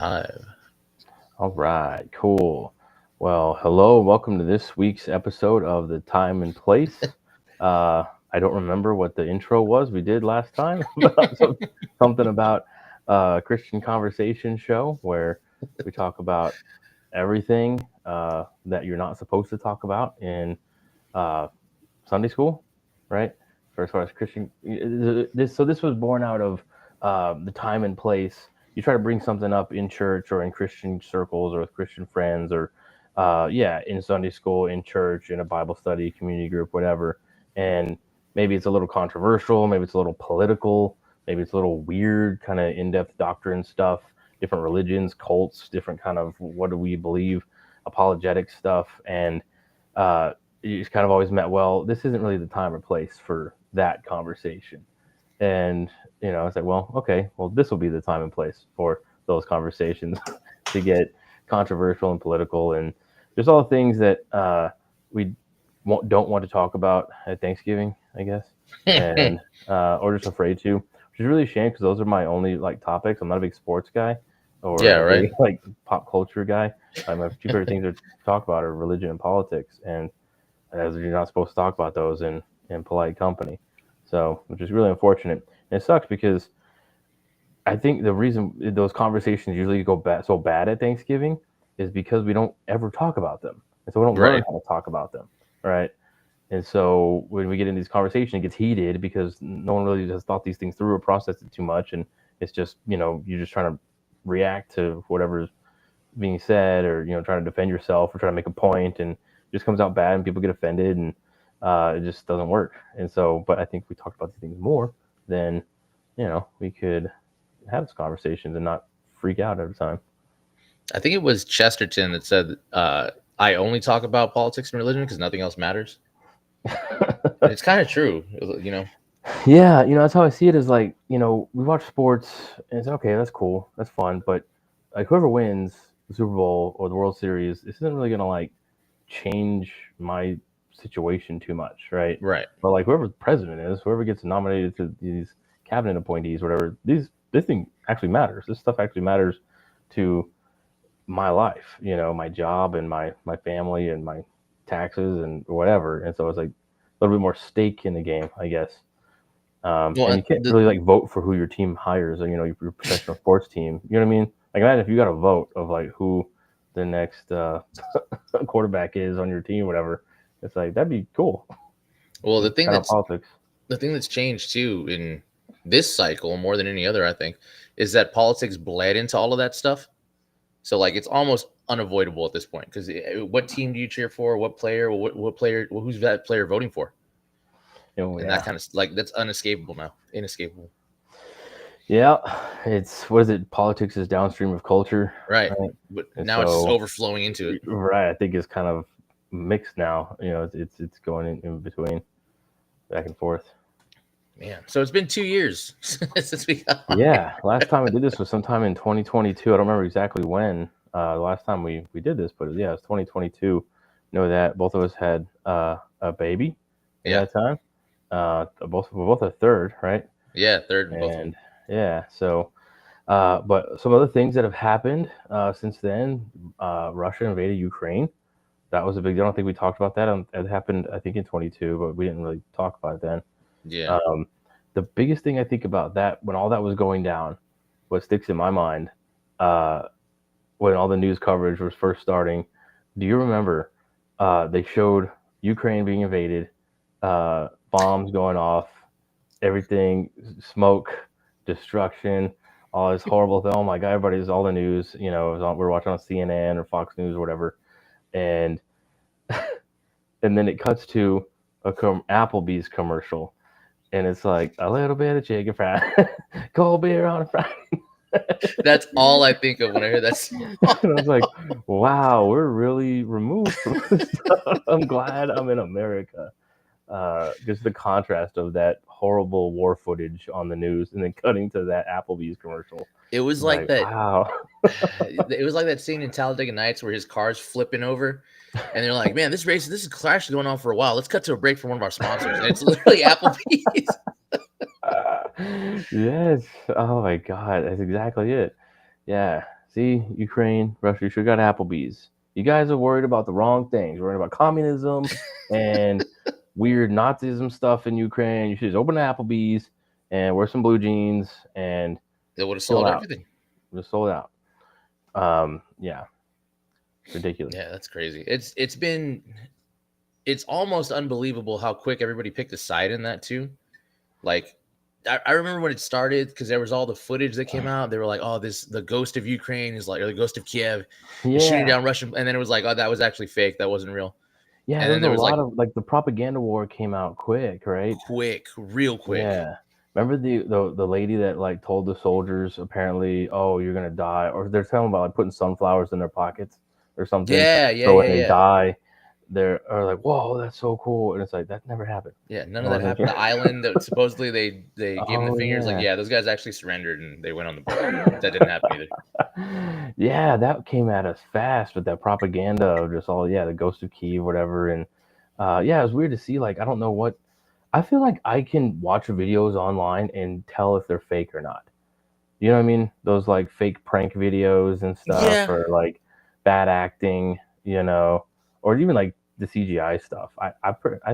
Five. All right, cool. Well, hello, welcome to this week's episode of The Time and Place. I don't remember what the intro was we did last time, but something about Christian conversation show where we talk about everything that you're not supposed to talk about in uh, Sunday school, right? For as far as Christian, this was born out of the time and place. You try to bring something up in church or in Christian circles or with Christian friends or in Sunday school, in church, in a Bible study, community group, whatever. And maybe it's a little controversial, maybe it's a little political, maybe it's a little weird, kind of in-depth doctrine stuff, different religions, cults, different kind of what do we believe, apologetic stuff, and you just kind of always met, well, this isn't really the time or place for that conversation. And, it's like, well, okay, well, this will be the time and place for those conversations to get controversial and political and just all the things that we don't want to talk about at Thanksgiving, I guess, and or just afraid to, which is really a shame because those are my only like topics. I'm not a big sports guy or Yeah, a right. big like pop culture guy. My two favorite things to talk about are religion and politics, and as you're not supposed to talk about those in polite company. So, which is really unfortunate. And it sucks because I think the reason those conversations usually go so bad at Thanksgiving is because we don't ever talk about them. And so we don't learn Right. how to talk about them. Right. And so when we get in these conversations, it gets heated because no one really has thought these things through or processed it too much. And it's just, you're just trying to react to whatever's being said or, trying to defend yourself or trying to make a point and it just comes out bad and people get offended and it just doesn't work. And so, but I think we talked about these things more, then, we could have these conversations and not freak out every time. I think it was Chesterton that said, "I only talk about politics and religion because nothing else matters." And it's kind of true, you know. Yeah, that's how I see it is like, we watch sports and it's okay, that's cool, that's fun, but like whoever wins the Super Bowl or the World Series, this isn't really gonna like change my situation too much, right? Right. But like whoever the president is, whoever gets nominated to these cabinet appointees, whatever, this thing actually matters. This stuff actually matters to my life, my job and my family and my taxes and whatever. And so it's like a little bit more stake in the game, I guess. Well, And you can't really like vote for who your team hires or your professional sports team. You know what I mean? Like imagine if you got a vote of like who the next quarterback is on your team, whatever. It's like that'd be cool. well, It's kind of politics. the thing that's changed too in this cycle more than any other, I think, is that politics bled into all of that stuff. So like it's almost unavoidable at this point because what team do you cheer for? What player? What player? Who's that player voting for? And that Yeah, kind of like that's unescapable now, inescapable. yeah. It's what is it? Politics is downstream of culture, Right. right? But And now it's just so, overflowing into it. right, I think it's kind of mixed now. It's going in between, back and forth. Man, so it's been 2 years since we got on here. Yeah, last time we did this was sometime in 2022. I don't remember exactly when the last time we did this, but yeah, it was 2022. Know that both of us had a baby at Yeah, that time. We're both a third, right? yeah, third in both of them. And yeah, so but some other things that have happened since then. Russia invaded Ukraine. That was a big deal. I don't think we talked about that. It happened, I think, in 22, but we didn't really talk about it then. Yeah, Um, the biggest thing I think about that when all that was going down, what sticks in my mind, uh, when all the news coverage was first starting, do you remember they showed Ukraine being invaded, bombs going off, everything, smoke, destruction, all this horrible thing. Oh my God, everybody's all the news, we're watching on CNN or Fox News or whatever. And and then it cuts to a Applebee's commercial and it's like a little bit of chicken fried, cold beer on a Friday. that's all I think of when I hear that song. And I was like, wow, we're really removed from this stuff. I'm glad I'm in America. Just the contrast of that horrible war footage on the news and then cutting to that Applebee's commercial. It was like Like, that. wow. It was like that scene in Talladega Nights where his car's flipping over, and they're like, "Man, this is clash going on for a while. Let's cut to a break for one of our sponsors." And it's literally Applebee's. Yes. Oh my God. That's exactly it. Yeah. See, Ukraine, Russia, you should have got Applebee's. You guys are worried about the wrong things. You're worried about communism and weird Nazism stuff in Ukraine. You should just open an Applebee's and wear some blue jeans and They would have chill sold out. everything. Just sold out. Yeah. Ridiculous. Yeah, that's crazy. It's almost unbelievable how quick everybody picked a side in that too. Like, I remember when it started because there was all the footage that came out. They were like, "Oh, the ghost of Ukraine is like, or the ghost of Kiev is shooting down Russian," and then it was like, "Oh, that was actually fake. That wasn't real." Yeah, And then there was there a was lot like of like the propaganda war came out quick, right? real quick. Yeah. Remember the lady that like told the soldiers apparently, oh, you're gonna die, or they're telling about like putting sunflowers in their pockets or something. Yeah. So when they die, they're like, whoa, that's so cool, and it's like that never happened. Yeah, none of that happened. The island that supposedly they gave them the fingers, like, yeah, those guys actually surrendered and they went on the boat. That didn't happen either. Yeah, that came at us fast with that propaganda of just all the ghost of Kiev, whatever, and yeah, it was weird to see. Like, I don't know what. I feel like I can watch videos online and tell if they're fake or not. You know what I mean? Those like fake prank videos and stuff, or like bad acting, or even like the CGI stuff. I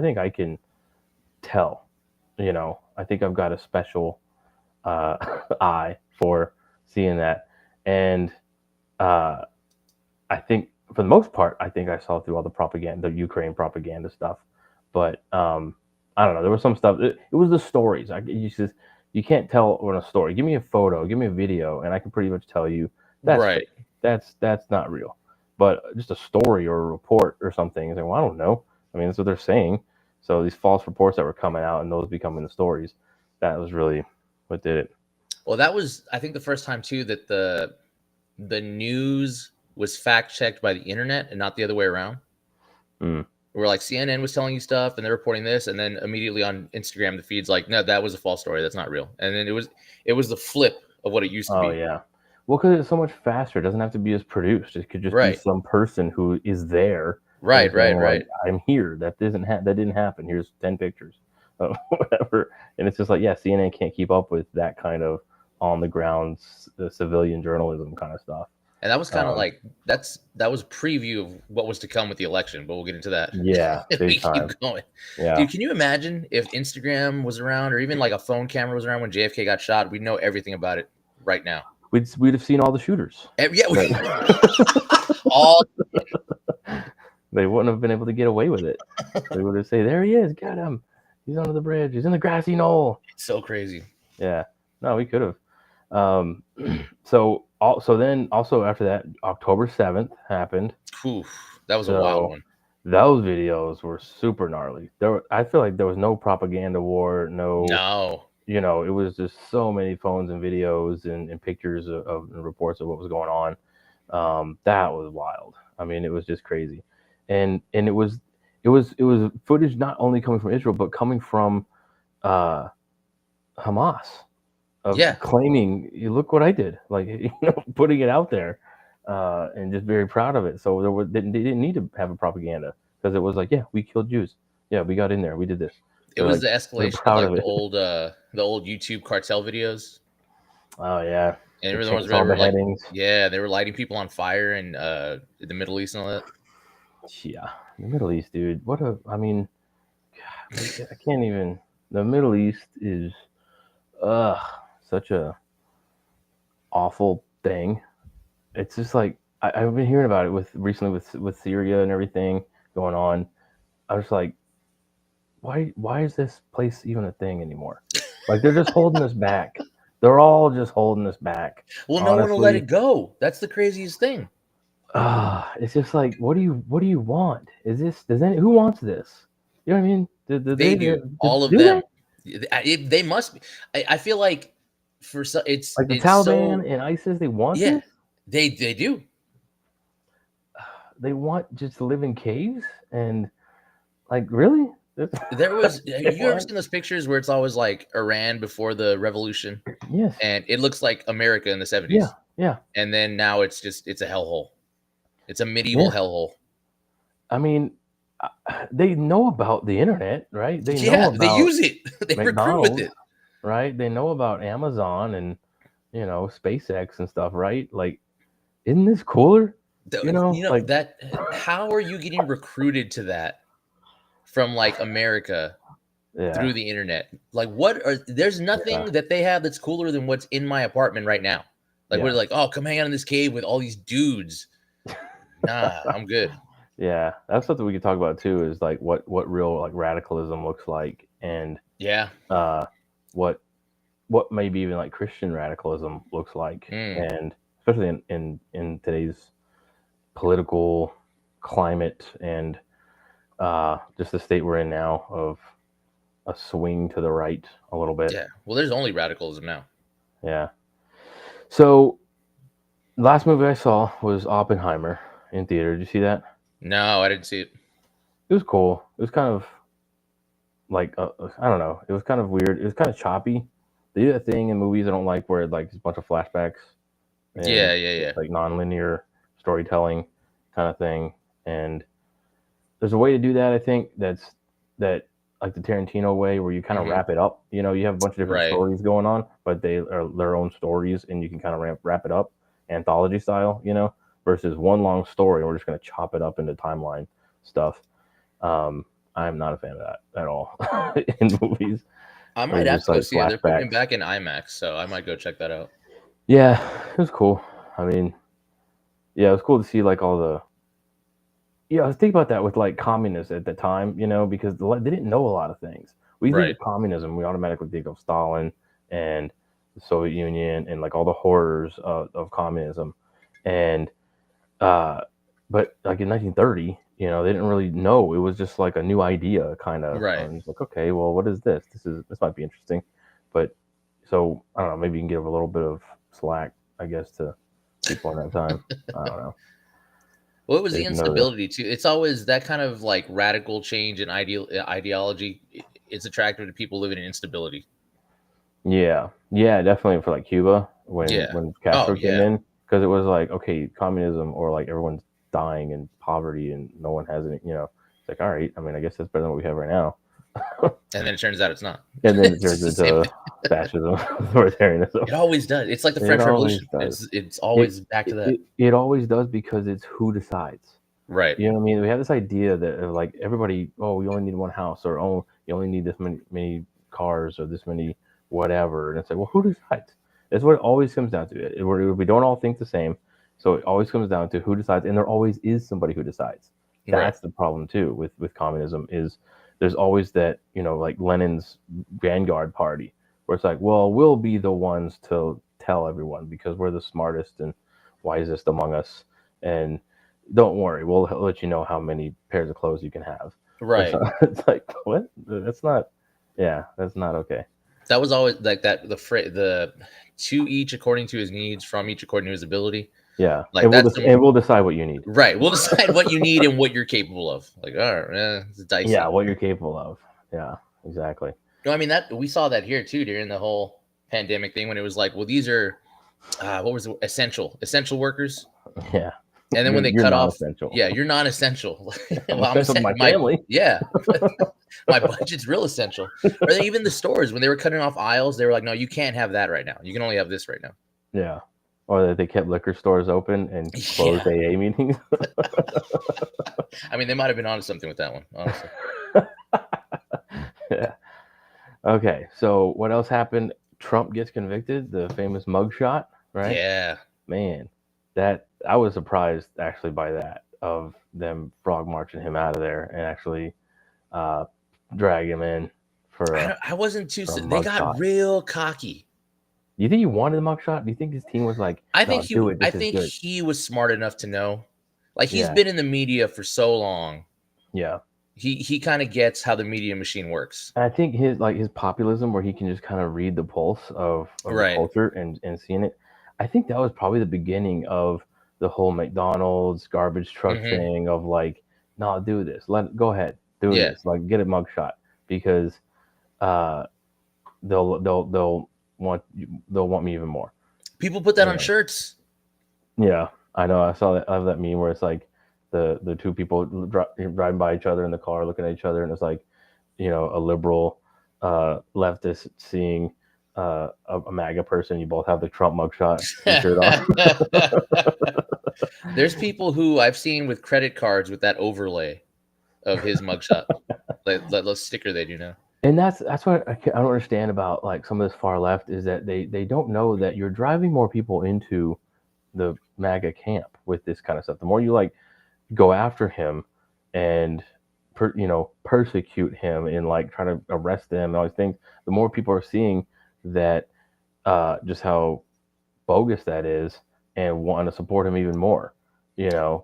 think I can tell. I think I've got a special eye for seeing that, and I think for the most part, I think I saw through all the propaganda, the Ukraine propaganda stuff, but I don't know. There was some stuff. It was the stories. You can't tell on a story. Give me a photo, give me a video, and I can pretty much tell you that's right. Fake. That's not real. But just a story or a report or something. It's like, well, I don't know. I mean, that's what they're saying. So these false reports that were coming out and those becoming the stories, that was really what did it. Well, that was, I think, the first time too that the news was fact checked by the internet and not the other way around. Where like CNN was telling you stuff and they're reporting this, and then immediately on Instagram the feed's like, no, that was a false story. That's not real. And then it was the flip of what it used to be. Oh yeah. Well, because it's so much faster. It doesn't have to be as produced. It could just be some person who is there. Right. Like, I'm here. That didn't happen. Here's 10 pictures of whatever. And it's just like, yeah, CNN can't keep up with that kind of on the ground civilian journalism kind of stuff. And that was kind of like that was preview of what was to come with the election, but we'll get into that. Yeah, we keep going. Yeah, dude, can you imagine if Instagram was around, or even like a phone camera was around when JFK got shot? We'd know everything about it right now. We'd have seen all the shooters. All. They wouldn't have been able to get away with it. They would have said, "There he is, got him. He's under the bridge. He's in the grassy knoll." It's so crazy. Yeah, no, we could have. So then also after that, October 7th happened. Oof, that was a wild one. Those videos were super gnarly. I feel like there was no propaganda war, no. It was just so many phones and videos and pictures of and reports of what was going on. That was wild. I mean, it was just crazy, and it was footage not only coming from Israel but coming from Hamas. Claiming, look what I did, like, putting it out there, and just very proud of it. So they didn't need to have a propaganda, because it was like, yeah, we killed Jews. Yeah, we got in there. We did this. It was the escalation of like the old YouTube cartel videos. Oh yeah, and they were like, yeah, they were lighting people on fire in the Middle East and all that. Yeah, the Middle East, dude. I can't even. The Middle East is, such a awful thing. It's just like I've been hearing about it recently with Syria and everything going on. I was like, why is this place even a thing anymore? Like, they're just holding us back. They're all just holding us back. Well, honestly. No one will let it go. That's the craziest thing. It's just like, what do you want? Who wants this? You know what I mean? They do. All of them. They must be. I feel like it's like the Taliban and ISIS. They want this. They do. They want just to live in caves and, like, really. There was. Have you ever seen those pictures where it's always like Iran before the revolution? Yes. And it looks like America in the 70s. Yeah. And then now it's a hellhole. It's a medieval hellhole. I mean, they know about the internet, right? They use it. They recruit with it, right? They know about Amazon and SpaceX and stuff, right? Like, isn't this cooler? You know, like that. How are you getting recruited to that from like America yeah, through the internet? Like, what are there's yeah, nothing that they have that's cooler than what's in my apartment right now. Like, we're yeah, like, oh, come hang out in this cave with all these dudes. Nah, I'm good. yeah. That's something we could talk about too. Is like what real like radicalism looks like, and Yeah. uh, what maybe even like Christian radicalism looks like, Mm. and especially in today's political climate and just the state we're in now of a swing to the right a little bit. Yeah. Well, there's only radicalism now. Yeah. So last movie I saw was Oppenheimer in theater. Did you see that? No, I didn't see it. It was cool. It was kind of like I don't know. It was kind of weird. It was kind of choppy. They do that thing in movies I don't like where like it's a bunch of flashbacks and Yeah, yeah, yeah. it's like non-linear storytelling kind of thing. And there's a way to do that. I think that like the Tarantino way where you kind of Mhm. wrap it up. You know, you have a bunch of different Right. stories going on, but they are their own stories, and you can kind of wrap it up, anthology style. You know, versus one long story. We're just going to chop it up into timeline stuff. Um, I'm not a fan of that at all in movies. I Or might have just to go like see it. They're putting it flashbacks. back in IMAX, so I might go check that out. Yeah, it was cool. I mean, yeah, it was cool to see like all the. Yeah, I was thinking about that with like communists at the time, you know, because they didn't know a lot of things. We think Right. of communism, we automatically think of Stalin and the Soviet Union and like all the horrors of communism, and uh, but like in 1930, you know, they didn't really know. It was just like a new idea, kind of. Right. And it's like, okay, well, what is this? This might be interesting, but so I don't know. Maybe you can give a little bit of slack, I guess, to people in that time. I don't know. Well, it was They the didn't know the instability too. It's always that kind of like radical change in ideology. It's attractive to people living in instability. Yeah, yeah, definitely for like Cuba Yeah. when Oh Castro came yeah. in, because it was like okay, communism or like everyone's dying in poverty and no one has any, you know. It's like all right, I mean, I guess that's better than what we have right now. And then it turns out it's not. And then it It's turns just the same into thing. fascism, authoritarianism. It always does. It's like the It French always Revolution. does. It's It always back to it, that. it, it always does because it's who decides. Right. You know what I mean? We have this idea that like everybody, oh, we only need one house, or oh, you only need this many cars, or this many whatever. And it's like, well, who decides? That's what it always comes down to. We don't all think the same, so it always comes down to who decides, and there always is somebody who decides. Right. That's the problem too with communism is there's always that, you know, like Lenin's vanguard party where it's like, well, we'll be the ones to tell everyone because we're the smartest and wisest among us, and don't worry, we'll let you know how many pairs of clothes you can have. Right. It's like what? That's not. Yeah, that's not okay. That was always like that. The to each according to his needs, from each according to his ability. Yeah, Like that's and we'll decide what you need. right. We'll decide what you need and what you're capable of. Like, all right, it's Yeah, dicey. what you're capable of. Yeah, exactly. No, I mean that we saw that here too during the whole pandemic thing when it was like, well, these are what was it? Essential workers. Yeah, And then when they you're cut off, non-essential. yeah, you're non-essential. I'm Well, I'm essential to my family. yeah, my budget's real essential. Or then even the stores when they were cutting off aisles, they were like, no, you can't have that right now. You can only have this right now. Yeah, or that they kept liquor stores open and closed Yeah. AA meetings. I mean, they might have been onto something with that one, honestly. Yeah. Okay, so what else happened? Trump gets convicted, the famous mugshot, right? Yeah. Man, that I was surprised actually by that of them frog marching him out of there and actually drag him in for I wasn't too. a They got mugshot. real cocky. Do you think he wanted the mugshot? Do you think his team was like, "No, do it. I This is think good." he was smart enough to know. Like he's Yeah, been in the media for so long. yeah. He kind of gets how the media machine works. And I think his populism, where he can just kind of read the pulse of the Right. culture and seeing it. I think that was probably the beginning of the whole McDonald's garbage truck Mhm. thing of like, no, do this. Go ahead, do Yeah. this. Like, get a mugshot because uh, they'll want me even more. People put that You on know? shirts. Yeah, I know. I saw that. I have that meme where it's like the two people driving by each other in the car, looking at each other, and it's like, you know, a liberal leftist seeing a MAGA person. You both have the Trump mugshot t-shirt on. There's people who I've seen with credit cards with that overlay of his mugshot, like the sticker they do now. And that's what I don't understand about like some of this far left is that they don't know that you're driving more people into the MAGA camp with this kind of stuff. The more you like go after him and persecute him and like try to arrest him and all these things, the more people are seeing that just how bogus that is and want to support him even more.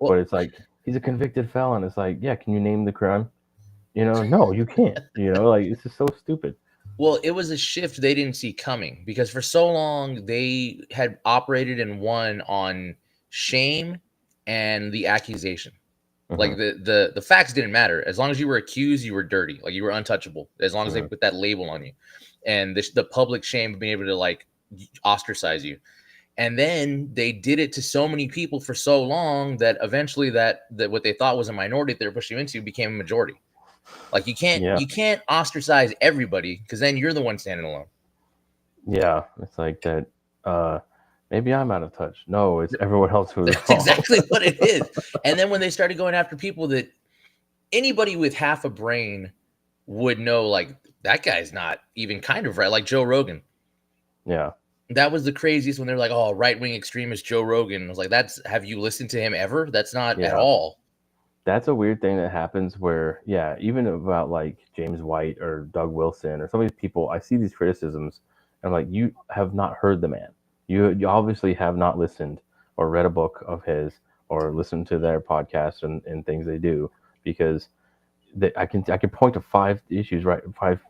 But Well, it's like he's a convicted felon. It's like, yeah, can you name the crime? No, you can't. Like it's just so stupid. Well, it was a shift they didn't see coming because for so long they had operated and won on shame and the accusation. Like Hmm. the facts didn't matter as long as you were accused, you were dirty, like you were untouchable. As long as they Hmm. put that label on you, and the public shame of being able to like ostracize you. And then they did it to so many people for so long that eventually that what they thought was a minority that they were pushing you into became a majority. Like Yeah, you can't ostracize everybody because then you're the one standing alone. yeah. It's like that. Uh, Maybe I'm out of touch. No, it's everyone else who's That's wrong. exactly what it is. And then when they started going after people that anybody with half a brain would know, like that guy's not even kind of right, like Joe Rogan. Yeah, That was the craziest when they were like, "Oh, right wing extremist Joe Rogan." I was like, "That's have you listened to him ever? That's not at yeah. all." That's a weird thing that happens where, yeah, even about like James White or Doug Wilson or some of these people, I see these criticisms and I'm like, you have not heard the man. You obviously have not listened or read a book of his or listened to their podcasts and things they do because I can point to 5 issues, right? 5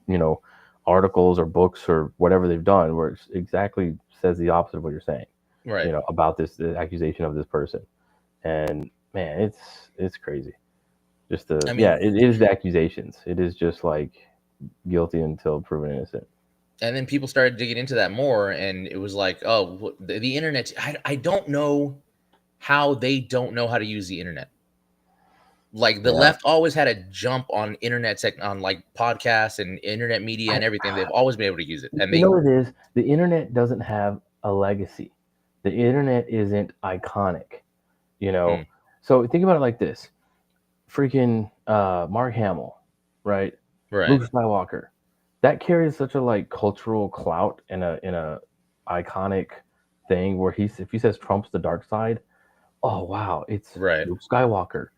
articles or books or whatever they've done where it exactly says the opposite of what you're saying, Right. about this the accusation of this person. And man, it's crazy. Just I yeah, mean, it is the accusations. It is just like guilty until proven innocent. and then people started digging into that more, and it was like, oh, the internet. I don't know how they don't know how to use the internet. Like the Yeah, left always had a jump on internet tech, on like podcasts and internet media I and everything. They've always been able to use it, and you they know what it is? The internet doesn't have a legacy. The internet isn't iconic. You hmm, know, so think about it like this: freaking Mark Hamill, right? right, Luke Skywalker. That carries such a like cultural clout and a iconic thing where if he says Trump's the dark side, oh wow, it's right, Luke Skywalker.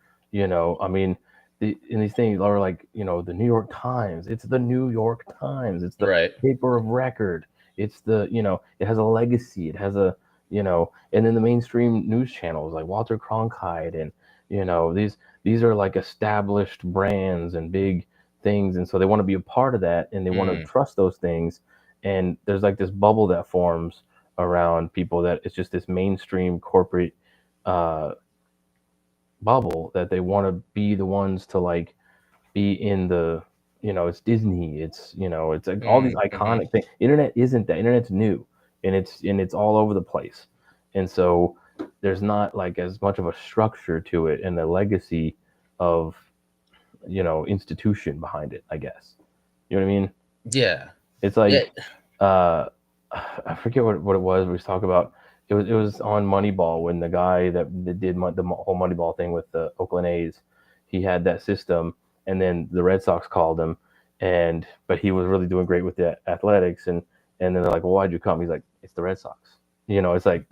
I mean, and these things are like, the New York Times. It's the New York Times. It's the right. paper of record. It's it has a legacy. It has and then the mainstream news channels like Walter Cronkite and these are like established brands and big things, and so they want to be a part of that and they want to Mm, trust those things. And there's like this bubble that forms around people that it's just this mainstream corporate uh, bubble that they want to be the ones to like be in the it's Disney, it's like all these mm-hmm. iconic things. Internet isn't that. Internet's new and it's all over the place, and so there's not like as much of a structure to it and the legacy of institution behind it, I guess. You know what I mean? Yeah, It's yeah, like uh, I forget what it was. We was talking about. It was on Moneyball when the guy that did the whole Moneyball thing with the Oakland A's, he had that system, and then the Red Sox called him, but he was really doing great with the athletics, and then they're like, well, why'd you come? He's like, it's the Red Sox. It's like,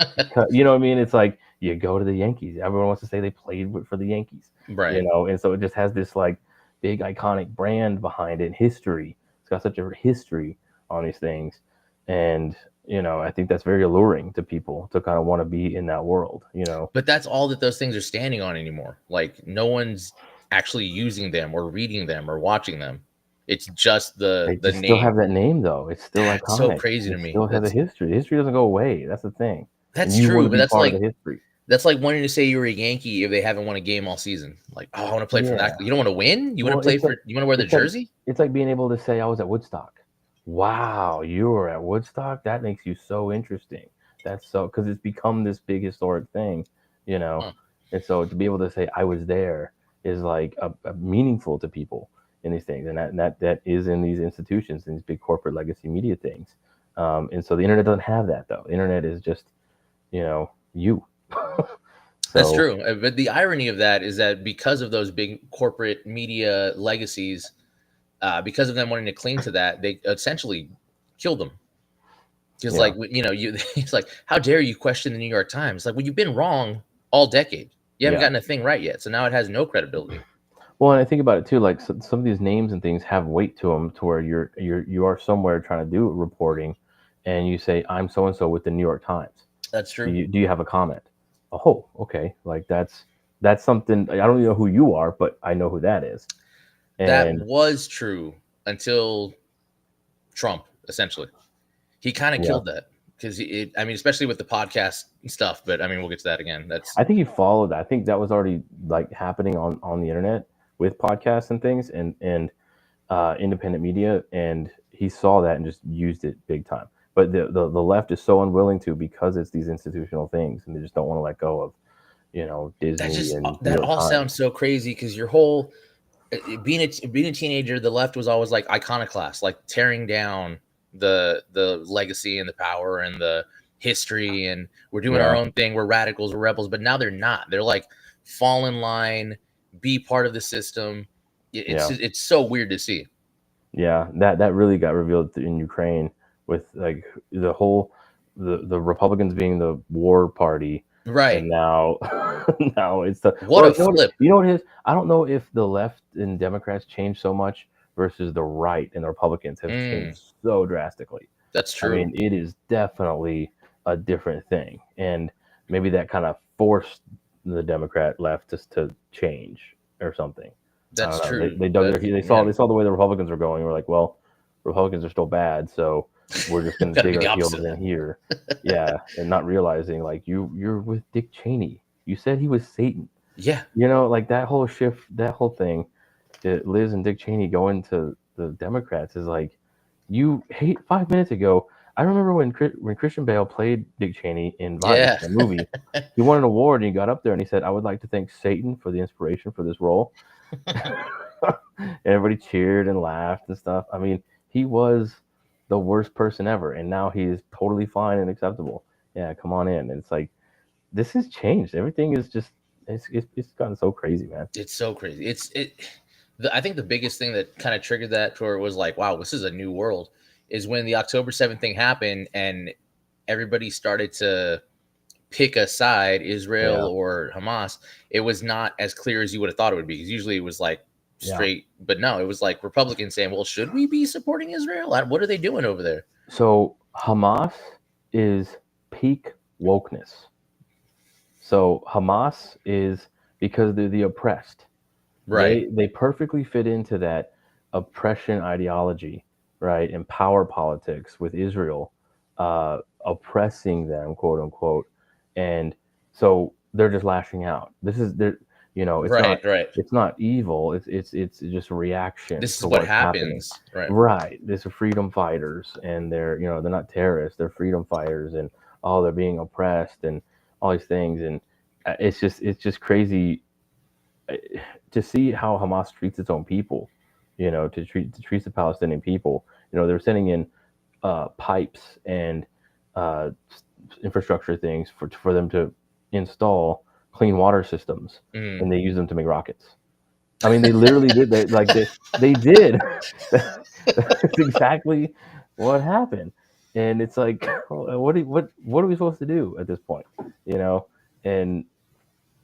you know what I mean? It's like you go to the Yankees. Everyone wants to say they played for the Yankees, right. and so it just has this like big iconic brand behind it, history. It's got such a history on these things, and I think that's very alluring to people to kind of want to be in that world. But that's all that those things are standing on anymore. Like no one's actually using them or reading them or watching them. It's just They the just still name. have that name though. It's still That's so iconic. crazy to It me. still has a history. The history doesn't go away. That's the thing. And That's you want true, to but be part of the history. that's like wanting to say you're a Yankee if they haven't won a game all season. Like, oh, I want to play for that. Yeah. You don't want to win. You want Well, to play for. You want to wear the it's like jersey. it's like being able to say I was at Woodstock. Wow, you were at Woodstock? That makes you so interesting. That's so because it's become this big historic thing, you know. Huh. And so to be able to say I was there is like a meaningful to people in these things, and that is in these institutions and these big corporate legacy media things. And so the internet doesn't have that though. The internet is just you. That's So true. But the irony of that is that because of those big corporate media legacies, because of them wanting to cling to that, they essentially killed them. Because, yeah, like, it's like, how dare you question the New York Times? Like, well, you've been wrong all decade. You haven't yeah. gotten a thing right yet, so now it has no credibility. Well, and I think about it too. Like some of these names and things have weight to them, to where you are somewhere trying to do reporting, and you say, "I'm so and so with the New York Times. That's true. Do you have a comment?" Oh, okay. Like that's something. I don't even know who you are, but I know who that is. That And was true until Trump, essentially. He kind of yeah, killed that because I mean, especially with the podcast stuff. But I mean, we'll get to that again. That's I think he followed that. I think that was already like happening on the internet with podcasts and things, and independent media, and he saw that and just used it big time. But the left is so unwilling to, because it's these institutional things, and they just don't want to let go of, Disney and New that York all sounds Times. so crazy because your whole being a teenager, the left was always like iconoclast, like tearing down the legacy and the power and the history, and we're doing our Yeah, own thing. We're radicals, we're rebels. But now they're not. They're like fall in line, be part of the system. yeah, It's so weird to see. yeah. That really got revealed in Ukraine, with like the Republicans being the war party, and Right. now now it's the What well, a flip. you know what it is. I don't know if the left and Democrats changed so much versus the right and the Republicans have Mm, changed so drastically. that's I true. mean, it is definitely a different thing, and maybe that kind of forced the Democrat left to change or something. I That's don't know. They true. dug That their they saw man, they saw the way the Republicans were going. We're like, well, Republicans are still bad, so we're just going to got to dig be the our heels opposite. in here. Yeah, and not realizing like you're with Dick Cheney. You said he was Satan. Yeah. Like that whole shift, that whole thing. Liz and Dick Cheney going to the Democrats is like, you hate 5 minutes ago. I remember when Christian Bale played Dick Cheney in Vice, Yeah. the movie. He won an award and he got up there and he said, "I would like to thank Satan for the inspiration for this role." And everybody cheered and laughed and stuff. I mean, he was the worst person ever, and now he is totally fine and acceptable. Yeah, come on in. And it's like, this has changed. Everything is just it's gotten so crazy, man. It's so crazy. I think the biggest thing that kind of triggered that tour was like, wow, this is a new world. Is when the October 7th thing happened and everybody started to pick a side, Israel Yeah, or Hamas. It was not as clear as you would have thought it would be, because usually it was like yeah. straight, but no, it was like Republicans saying, well, should we be supporting Israel? What are they doing over there? So Hamas is peak wokeness. So Hamas is, because they're the oppressed. Right. They perfectly fit into that oppression ideology, right? And power politics with Israel, oppressing them, quote unquote. And so they're just lashing out. This is they're Right. Right. it's not evil. It's just a reaction This is to what what's happening. happens. Right. Right. These are freedom fighters, and they're not terrorists. They're freedom fighters, and they're being oppressed and all these things. And it's just crazy to see how Hamas treats its own people. To treat the Palestinian people. They're sending in pipes and uh, infrastructure things for them to install clean water systems, Mm. and they use them to make rockets. I mean, they literally did. They did. That's exactly what happened. And it's like, what are we supposed to do at this point? And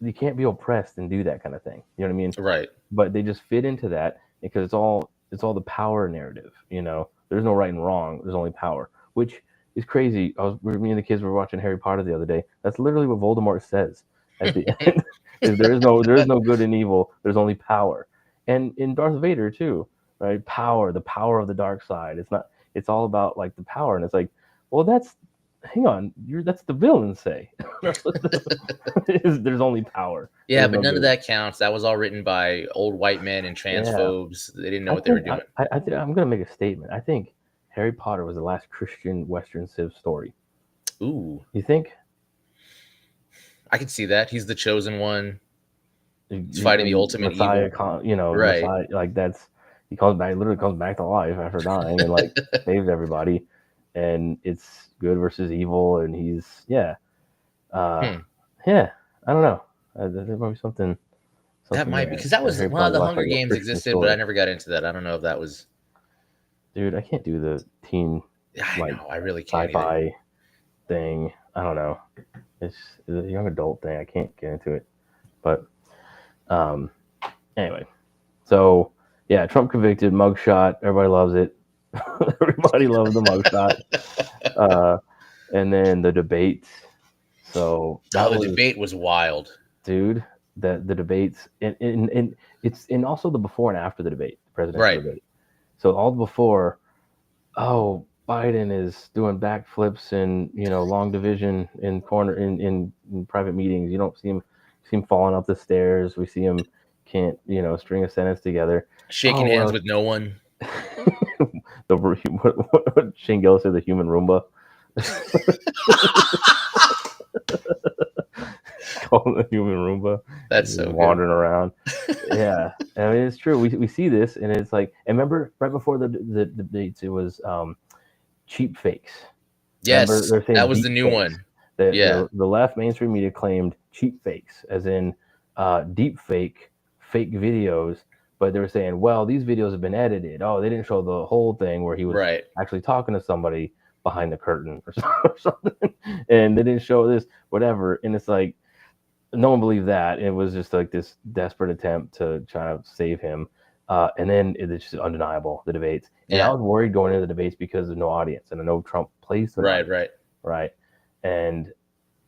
you can't be oppressed and do that kind of thing. You know what I mean? Right. But they just fit into that because it's all the power narrative. There's no right and wrong. There's only power, which is crazy. Me and the kids were watching Harry Potter the other day. That's literally what Voldemort says at the end. Is there is no good and evil. There's only power. And in Darth Vader too, right? Power, the power of the dark side. It's all about like the power, and it's like, well, hang on, that's the villains say. There's only power. Yeah, There's but no none of good. that counts. That was all written by old white men and Yeah, transphobes. They didn't know I what they were think doing. I'm gonna make a statement. I think Harry Potter was the last Christian Western Civ story. Ooh, You think? I can see that. He's the chosen one. He's fighting the And ultimate Messiah, evil. the Right. Messiah, like he comes back, literally comes back to life after dying, and like saves everybody, and it's good versus evil, and he's uh, Hmm. yeah, I don't know. There might be something That might be there. because that I was think well, probably the watch Hunger like a Games Christian existed, but I story. never got into that. I don't know if that was. Dude, I can't do the teen I like know, I really can't either. sci-fi thing. I don't know. It's a young adult thing. I can't get into it. But um, anyway, so yeah, Trump convicted, mugshot. Everybody loves it. Everybody loves the mugshot. And then the debates. So that Oh, the was, debate was wild. dude, that the debates, and it's and also the before and after the debate, the presidential Right. debate. So all before, oh, Biden is doing backflips and long division in corner in private meetings. You don't see him falling up the stairs. We see him can't string a sentence together. Shaking Oh hands well, with no one. what Shane Gillis said, the human Roomba. Calling the human Roomba, That's just so good. wandering around. Yeah, I mean it's true. We see this, and it's like, and remember right before the debates, it was cheap fakes. Remember, Yes, they're saying that was the deep new fakes. one. The, Yeah. the the left mainstream media claimed cheap fakes, as in deep fake videos. But they were saying, well, these videos have been edited. Oh, they didn't show the whole thing where he was Right. actually talking to somebody behind the curtain or something, and they didn't show this, whatever. And it's like, no one believed that. It was just like this desperate attempt to try to save him. And then it's just undeniable, the debates. And I Yeah. was worried going into the debates because of no audience. And I know Trump plays to an Right. audience, Right. right? And,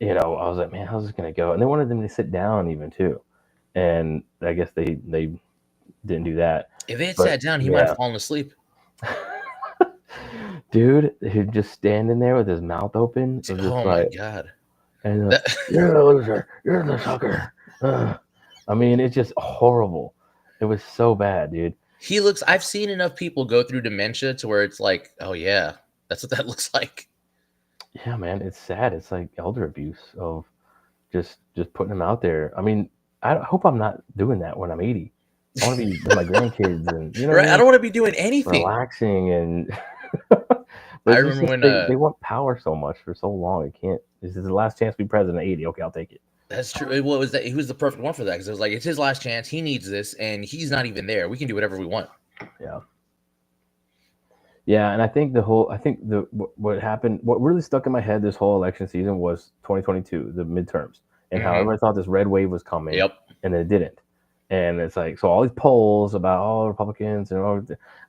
I was like, man, how's this going to go? And they wanted them to sit down even too. And I guess they didn't do that. If they had But sat down, he might yeah, have fallen asleep. dude, he'd just standing there with his mouth open, or just Oh my like, god. and That, you're the loser, you're the sucker. I mean, it's just horrible. It was so bad, dude. he looks. I've seen enough people go through dementia to where it's like, oh yeah, that's what that looks like. Yeah, man, it's sad. It's like elder abuse of just putting them out there. I mean, I hope I'm not doing that when I'm 80. I want to be with my grandkids, and you know what I Right. I mean, don't want to be doing anything. relaxing and. I But it's remember just when they want power so much for so long. It can't. This is the last chance to be president at 80. Okay, I'll take it. that's true. Well, it was that he was the perfect one for that because it was like it's his last chance. He needs this, and he's not even there. We can do whatever we want. Yeah. Yeah, and I think what happened, what really stuck in my head this whole election season was 2022, the midterms, and how Mhm. everybody thought this red wave was coming, Yep. and then it didn't. And it's like, so all these polls about all Republicans and all,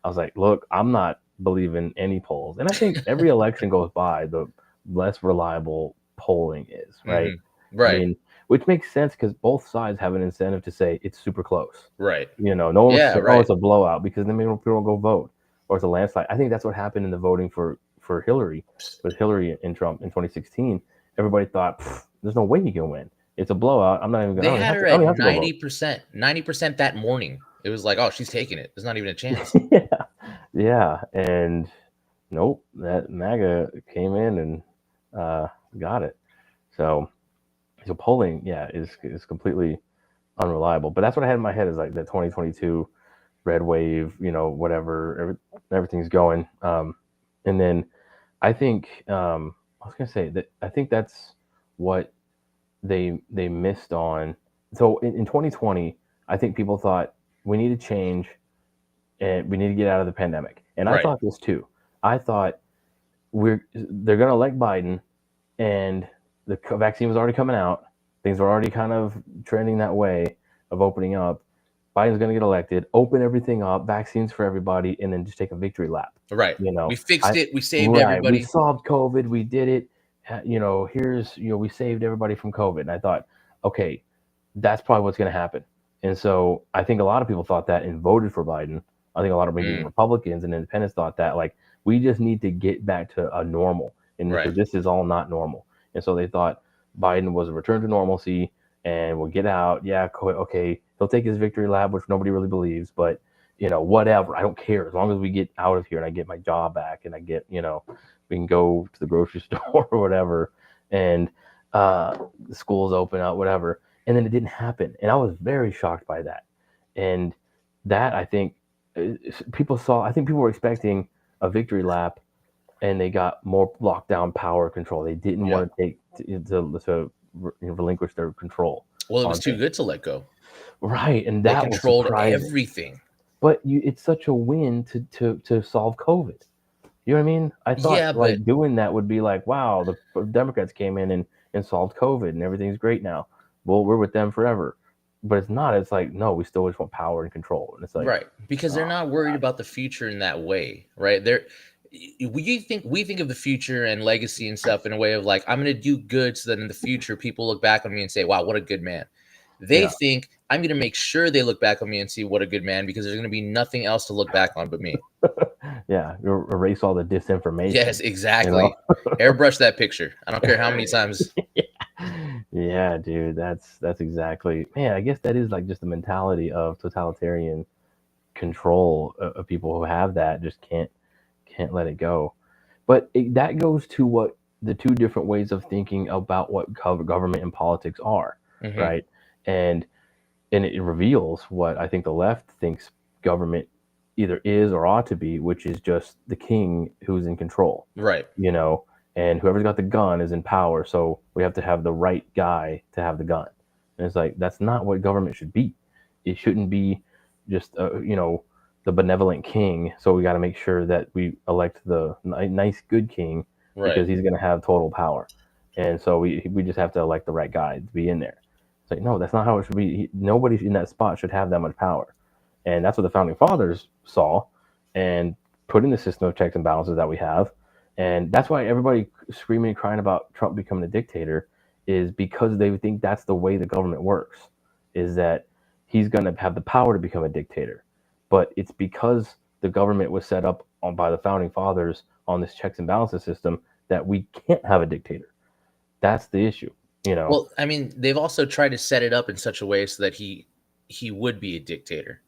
I was like, look, I'm not believing any polls. And I think every election goes by, the less reliable polling is, right? I Right. mean, which makes sense because both sides have an incentive to say it's super close. Right. No one will Yeah. say, "Oh, Right. it's a blowout," because then maybe people will go vote, or it's a landslide. I think that's what happened in the voting for Hillary, with Hillary and Trump in 2016. Everybody thought, "There's no way he can win. It's a blowout. I'm not even. I They don't even had have her to. I don't at even have to go vote." 90%, 90% that morning. It was like, oh, she's taking it. There's not even a chance. Yeah, yeah, and nope, that MAGA came in and got it. So polling, yeah, is completely unreliable. But that's what I had in my head, is like the 2022 red wave, whatever, everything's going. And then I think, I was gonna say that I think that's what they missed on. So in 2020, I think people thought we need to change and we need to get out of the pandemic. And I Right. thought this too. I thought they're gonna elect Biden, and the vaccine was already coming out. Things were already kind of trending that way of opening up. Biden's going to get elected, open everything up, vaccines for everybody, and then just take a victory lap. Right. We fixed I it. We saved right, we everybody. solved COVID, we did it. Here's we saved everybody from COVID. And I thought, okay, that's probably what's going to happen. And so I think a lot of people thought that and voted for Biden. I think a lot of maybe Republicans and independents thought that, like, we just need to get back to a normal, and Right. because this is all not normal. And so they thought Biden was a return to normalcy, and we'll get out. Yeah, okay, he'll take his victory lap, which nobody really believes, but whatever. I don't care, as long as we get out of here and I get my job back and I get, we can go to the grocery store or whatever, and the schools open up, whatever. And then it didn't happen, and I was very shocked by that. And that, I think, people saw. I think people were expecting a victory lap, and they got more lockdown power control. They didn't Yep. want to relinquish their control. Well, it was on too things. good to let go. Right, and They that was controlled surprising. everything. But it's such a win to solve COVID. You know what I mean? I thought Yeah, but like doing that would be like, wow, the Democrats came in and solved COVID and everything's great now. Well, we're with them forever. But it's not. It's like, no, we still just want power and control. And it's like, right, because they're oh, not worried about the future in that way, right? We think of the future and legacy and stuff in a way of like, I'm going to do good so that in the future people look back on me and say, wow, what a good man. They yeah, think I'm going to make sure they look back on me and see what a good man, because there's going to be nothing else to look back on but me. yeah, erase all the disinformation. Yes, You know? exactly. Airbrush that picture. I don't care how many times. Yeah, dude, that's exactly, man. I guess that is like just the mentality of totalitarian control of people who have that just can't let it go. But that goes to what the two different ways of thinking about what government and politics are, Hmm. right? And it reveals what I think the left thinks government either is or ought to be, which is just the king who's in control, Right. you know, and whoever's got the gun is in power. So we have to have the right guy to have the gun. And it's like, that's not what government should be. It shouldn't be just, the benevolent king. So we got to make sure that we elect the nice, good king Right. because he's going to have total power. And so we just have to elect the right guy to be in there. It's like, no, that's not how it should be. Nobody in that spot should have that much power. And that's what the founding fathers saw and put in the system of checks and balances that we have. And that's why everybody screaming and crying about Trump becoming a dictator is because they think that's the way the government works, is that he's going to have the power to become a dictator. But it's because the government was set up by the founding fathers on this checks and balances system that we can't have a dictator. That's the issue, you know? Well, I mean, they've also tried to set it up in such a way so that he would be a dictator.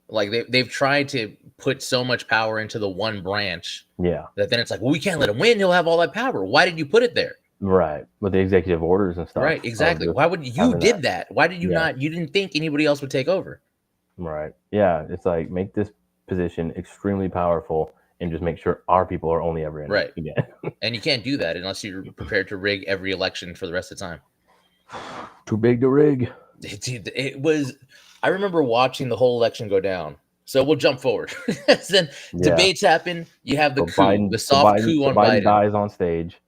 Like they've tried to put so much power into the one branch Yeah. that then it's like, well, we can't let him win. He'll have all that power. Why did you put it there? Right. With the executive orders and stuff Right, of exactly. just Why would you having that. did that? Why did you Yeah. not? You didn't think anybody else would take over. Right. Yeah. It's like make this position extremely powerful and just make sure our people are only ever in it Right. again. And you can't do that unless you're prepared to rig every election for the rest of the time. Too big to rig. It was. I remember watching the whole election go down. So we'll jump forward. Then Yeah. debates happen. You have the So coup, Biden, the so soft Biden, coup so on Biden Biden. dies on stage,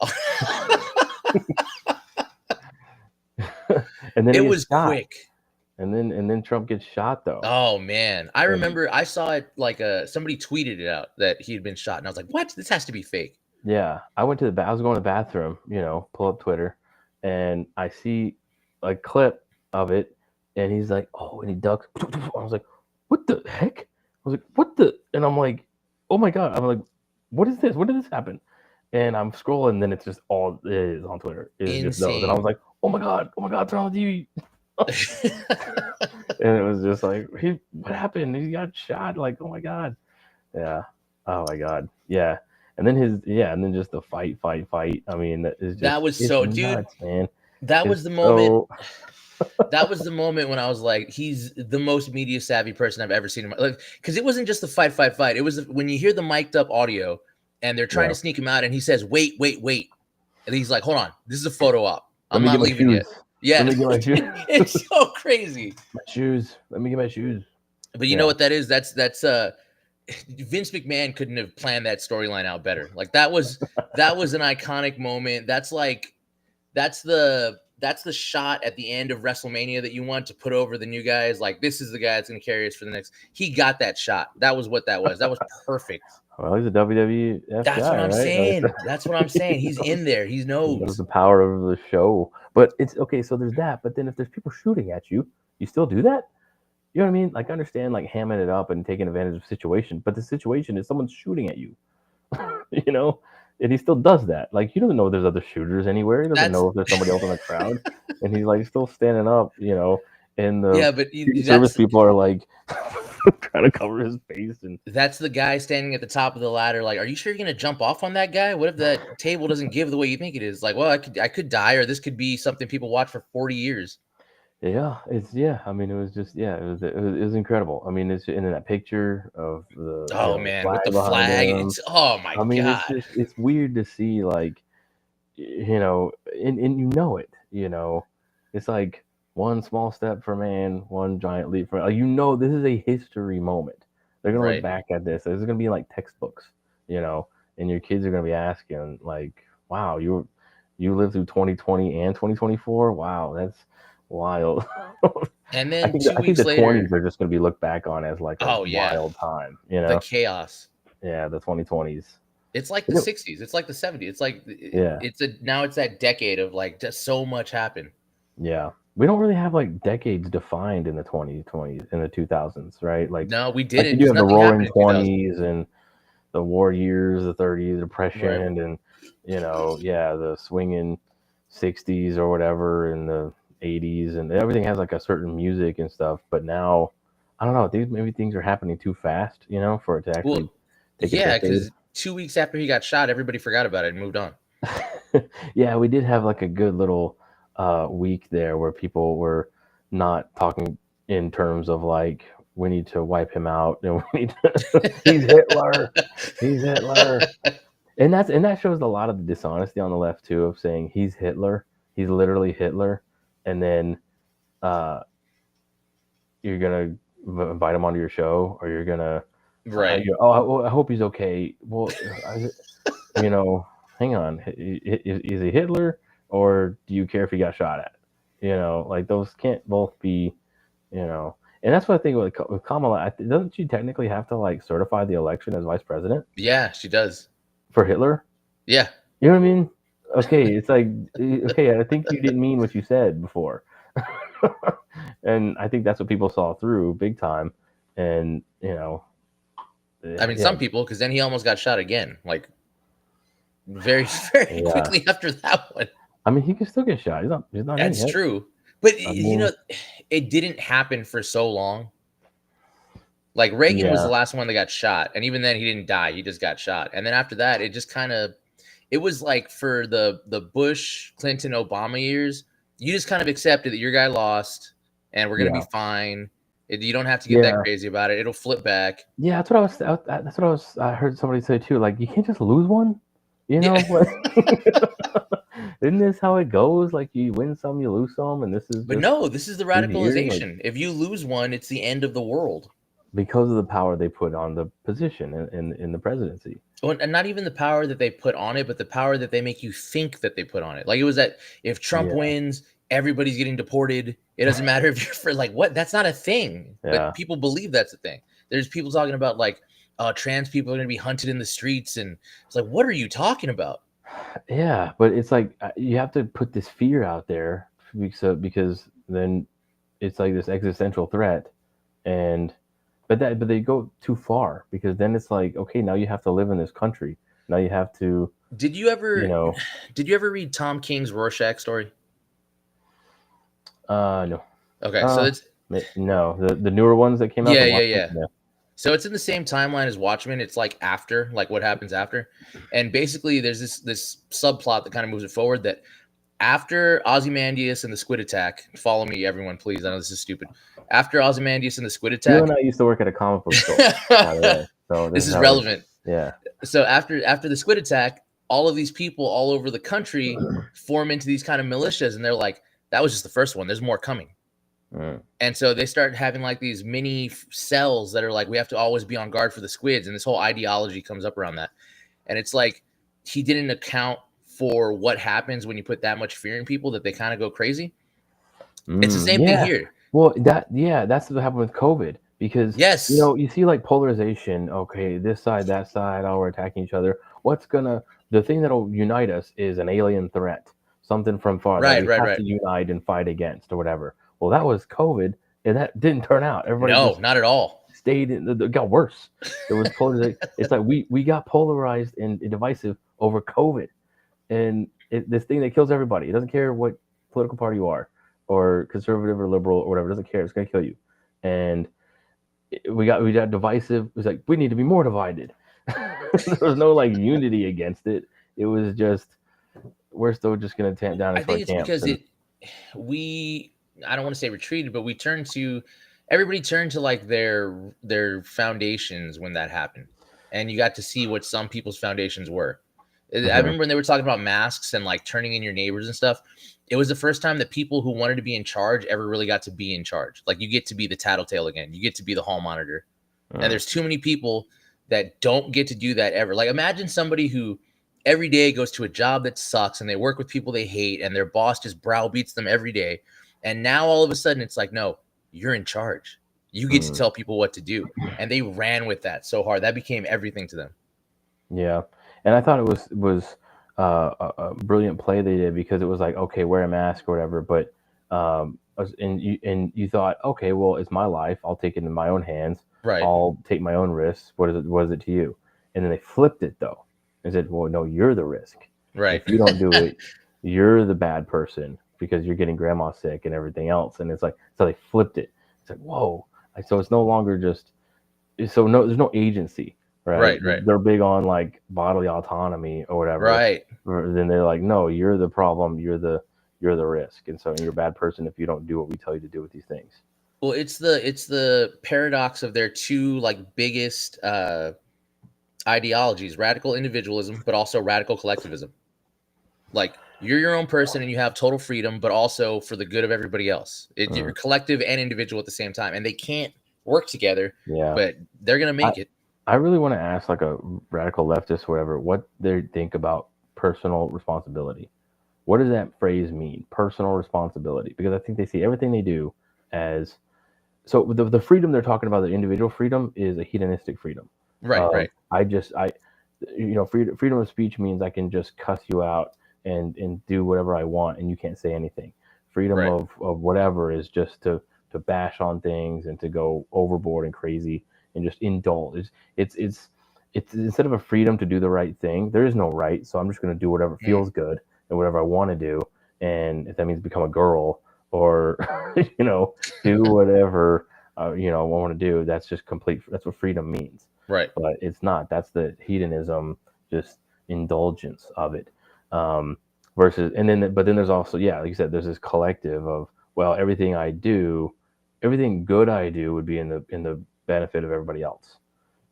and then he It gets was shot, quick. and then Trump gets shot though. Oh man, I And remember I saw it like somebody tweeted it out that he had been shot, and I was like, "What? This has to be fake." yeah, I went to I was going to the bathroom, pull up Twitter, and I see a clip of it, and he's like, oh, and he ducks. I was like, what the heck? I was like, what the? And I'm like, oh my god! I'm like, what is this? When did this happen? And I'm scrolling, and then it's just all it is on Twitter. It's just those, and I was Insane. like, oh my god, turn on the TV. And it was just like, what happened? He got shot. Like, oh my god, yeah, oh my god, yeah. And then and then just the fight. I mean, That was it's so, dude. nuts, man. That It's was the moment. so That was the moment when I was like, he's the most media savvy person I've ever seen in my life. Because it wasn't just the fight. It was when you hear the mic'd up audio and they're trying yeah. to sneak him out, and he says, "Wait, wait, wait," and he's like, "Hold on, this is a photo op. Let I'm me not get my leaving yet." shoes. Let Yeah, me get my shoes. it's so crazy. My shoes. Let me get my shoes. But you know Yeah. what that is? That's Vince McMahon couldn't have planned that storyline out better. Like that was an iconic moment. That's the shot at the end of WrestleMania that you want to put over the new guys. Like, this is the guy that's going to carry us for the next. He got that shot. That was what that was. That was perfect. Well, he's a WWF That's what guy, I'm right? Like, saying. That's what I'm saying. He's in there. He he knows knows. the power of the show. But it's okay. So there's that. But then if there's people shooting at you, you still do that. You know what I mean? Like, I understand like hamming it up and taking advantage of the situation, but the situation is someone's shooting at you. you know, and he still does that. Like, he doesn't know if there's other shooters anywhere. He doesn't That's know if there's somebody else in the crowd, and he's like still standing up. And the yeah, but Secret Service that's people are like trying to cover his face, and that's the guy standing at the top of the ladder. Like, are you sure you're gonna jump off on that guy? What if that table doesn't give the way you think it is? Like, well, I could die, or this could be something people watch for 40 years. yeah. I mean, it was just it was incredible. I mean, it's in that picture of the Oh the man, with flag the behind flag, him. it's oh my I mean, god. it's weird to see like and you know it. It's like one small step for man, one giant leap for this is a history moment. They're gonna look Right. back at this. This is gonna be like textbooks, and your kids are gonna be asking like, "Wow, you lived through 2020 and 2024. Wow, that's wild." And I then think two I think weeks the 20s later, are just gonna be looked back on as like a oh yeah, wild time. the chaos. Yeah, the 2020s. It's like the 60s. It's like the 70s. It's like Yeah, it's that decade of like just so much happened. yeah. We don't really have like decades defined in the 2020s, in the 2000s, right? No, we Like you didn't, do because have the nothing roaring happened in 2000. 20s and the war years, the 30s, Right. depression, and the swinging 60s or whatever, and the 80s, and everything has like a certain music and stuff. But now, I don't know. Maybe things are happening too fast, for it to actually Well, take a yeah, decade. because 2 weeks after he got shot, everybody forgot about it and moved on. Yeah, we did have like a good little week there where people were not talking in terms of like we need to wipe him out and we need he's Hitler, he's Hitler, and that shows a lot of the dishonesty on the left too, of saying he's Hitler, he's literally Hitler, and then uh, you're gonna invite him onto your show, or you're gonna Right. I hope he's okay. Well, you know, hang on, is he Hitler, or do you care if he got shot at? Like those can't both be, And that's what I think with Kamala. Doesn't she technically have to like certify the election as vice president Yeah, she does. for Hitler? Yeah. You know what I mean? Okay, it's like, okay, I think you didn't mean what you said before. And I think that's what people saw through big time. And, I mean, yeah, some people, because then he almost got shot again, like very, very yeah. quickly after that one. I mean, he can still get shot. He's not in That's yet. true. But, I mean, it didn't happen for so long. Like Reagan was yeah, the last one that got shot. And even then, he didn't die. He just got shot. And then after that, it just kind of, it was like for the Bush, Clinton, Obama years, you just kind of accepted that your guy lost and we're going to yeah, be fine. You don't have to get that yeah. crazy about it. It'll flip back. Yeah, that's what I heard somebody say too. Like, you can't just lose one. Yeah. What? Isn't this how it goes? Like, you win some, you lose some, and this is But just no, this is the these years, like, radicalization. If you lose one, it's the end of the world. because of the power they put on the position in the presidency. Well, and not even the power that they put on it, but the power that they make you think that they put on it. Like it was that if Trump Yeah, wins, everybody's getting deported. It doesn't matter if you're for like what? That's not a thing. yeah, But people believe that's a thing. There's people talking about like trans people are going to be hunted in the streets, and it's like, what are you talking about? yeah. But it's like you have to put this fear out there because then it's like this existential threat, and but they go too far, because then it's like, okay, now you have to live in this country. Now you have to, Did you you ever know, did you ever read Tom King's Rorschach story? no. Okay, so it's No, the newer ones that came out. yeah. So it's in the same timeline as Watchmen. It's like after, like what happens after, and basically there's this subplot that kind of moves it forward that after Ozymandias and the Squid Attack. Follow me, everyone, please. I know this is stupid. After Ozymandias and the Squid You Attack, and I used to work at a comic book store, by the way. So this is how relevant. yeah. So after the Squid Attack, all of these people all over the country form into these kind of militias, and they're like, that was just the first one. There's more coming. And so they start having like these mini cells that are like, we have to always be on guard for the squids. And this whole ideology comes up around that. And it's like, he didn't account for what happens when you put that much fear in people that they kind of go crazy. It's the same thing here. Well, that's what happened with COVID, because Yes. you see like polarization. Okay, this side, that side, we're attacking each other. The thing that'll unite us is an alien threat, something from far that we have to unite and fight against, or whatever. Well, that was COVID, and that didn't turn out. Everybody not at all. Stayed in. It got worse. There was polarization. It's like we got polarized and divisive over COVID, and this thing that kills everybody. It doesn't care what political party you are, or conservative or liberal or whatever. It doesn't care. It's gonna kill you. And we got divisive. It was like, we need to be more divided. There was no like unity against it. It was just, we're still just gonna tamp down. I think it's because I don't want to say retreated, but everybody turned to like their foundations when that happened. And you got to see what some people's foundations were. I remember when they were talking about masks and like turning in your neighbors and stuff. it was the first time that people who wanted to be in charge ever really got to be in charge. Like, you get to be the tattletale again. You get to be the hall monitor. And there's too many people that don't get to do that ever. Like, imagine somebody who every day goes to a job that sucks and they work with people they hate and their boss just browbeats them every day. And now all of a sudden it's like, no, you're in charge. You get to tell people what to do. And they ran with that so hard. That became everything to them. Yeah. And I thought it was a brilliant play they did, because it was like, okay, wear a mask or whatever. But and you thought, okay, well, it's my life. I'll take it in my own hands. Right. I'll take my own risks. What is it to you? And then they flipped it though. They said, well, no, you're the risk. Right. If you don't do it, you're the bad person because you're getting grandma sick and everything else. And it's like, so they flipped it. It's like, whoa. So it's no longer just, there's no agency, right? Right. They're big on like bodily autonomy or whatever. Right. Then they're like, no, you're the problem. You're the risk. And so you're a bad person if you don't do what we tell you to do with these things. Well, it's the paradox of their two like biggest ideologies: radical individualism, but also radical collectivism. Like, you're your own person and you have total freedom, but also for the good of everybody else. You're collective and individual at the same time, and they can't work together. Yeah, but they're gonna make it. I really want to ask like a radical leftist or whatever what they think about personal responsibility. What does that phrase mean? Personal responsibility, because I think they see everything they do as, so the freedom they're talking about, the individual freedom, is a hedonistic freedom. Right. Freedom of speech means I can just cuss you out and do whatever I want and you can't say anything. Freedom of whatever is just to bash on things and to go overboard and crazy and just indulge. It's instead of a freedom to do the right thing, there is no right. So I'm just going to do whatever feels good and whatever I want to do. And if that means become a girl or, do whatever, I want to do, that's just that's what freedom means. Right. But it's not. That's the hedonism, just indulgence of it. But then there's also, like you said, there's this collective of, well, everything good I do would be in the benefit of everybody else.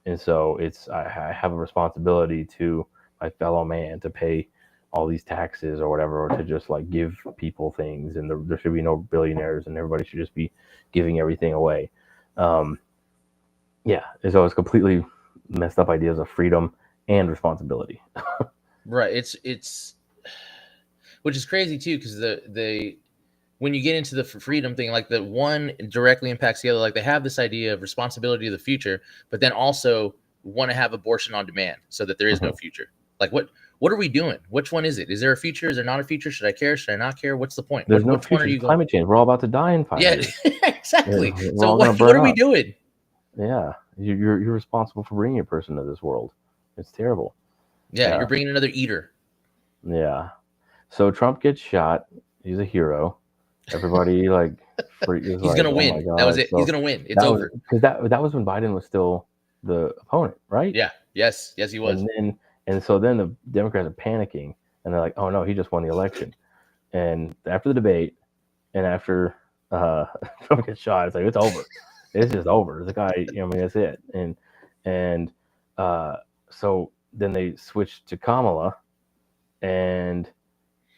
And so I have a responsibility to my fellow man to pay all these taxes or whatever, or to just like give people things, and there should be no billionaires and everybody should just be giving everything away. And so it's completely messed up ideas of freedom and responsibility. Right. It's which is crazy too, because the when you get into the freedom thing, like the one directly impacts the other. Like, they have this idea of responsibility of the future, but then also want to have abortion on demand so that there is no future. Like, what are we doing? Which one is it? Is there a future? Is there not a future? Should I care? Should I not care? What's the point? There's no future. It's climate change. We're all about to die in 5 years. Exactly. So what are we doing? Yeah, you're responsible for bringing a person to this world. It's terrible. Yeah, you're bringing another eater. Yeah. So Trump gets shot. He's a hero. Everybody he's gonna win. Oh, that was it. So he's gonna win. It's over. Because that was when Biden was still the opponent, right? Yeah. Yes, he was. And so then the Democrats are panicking, and they're like, "Oh no, he just won the election." And after the debate, and after Trump gets shot, it's like, it's over. It's just over. The guy, that's it. And so then they switched to Kamala, and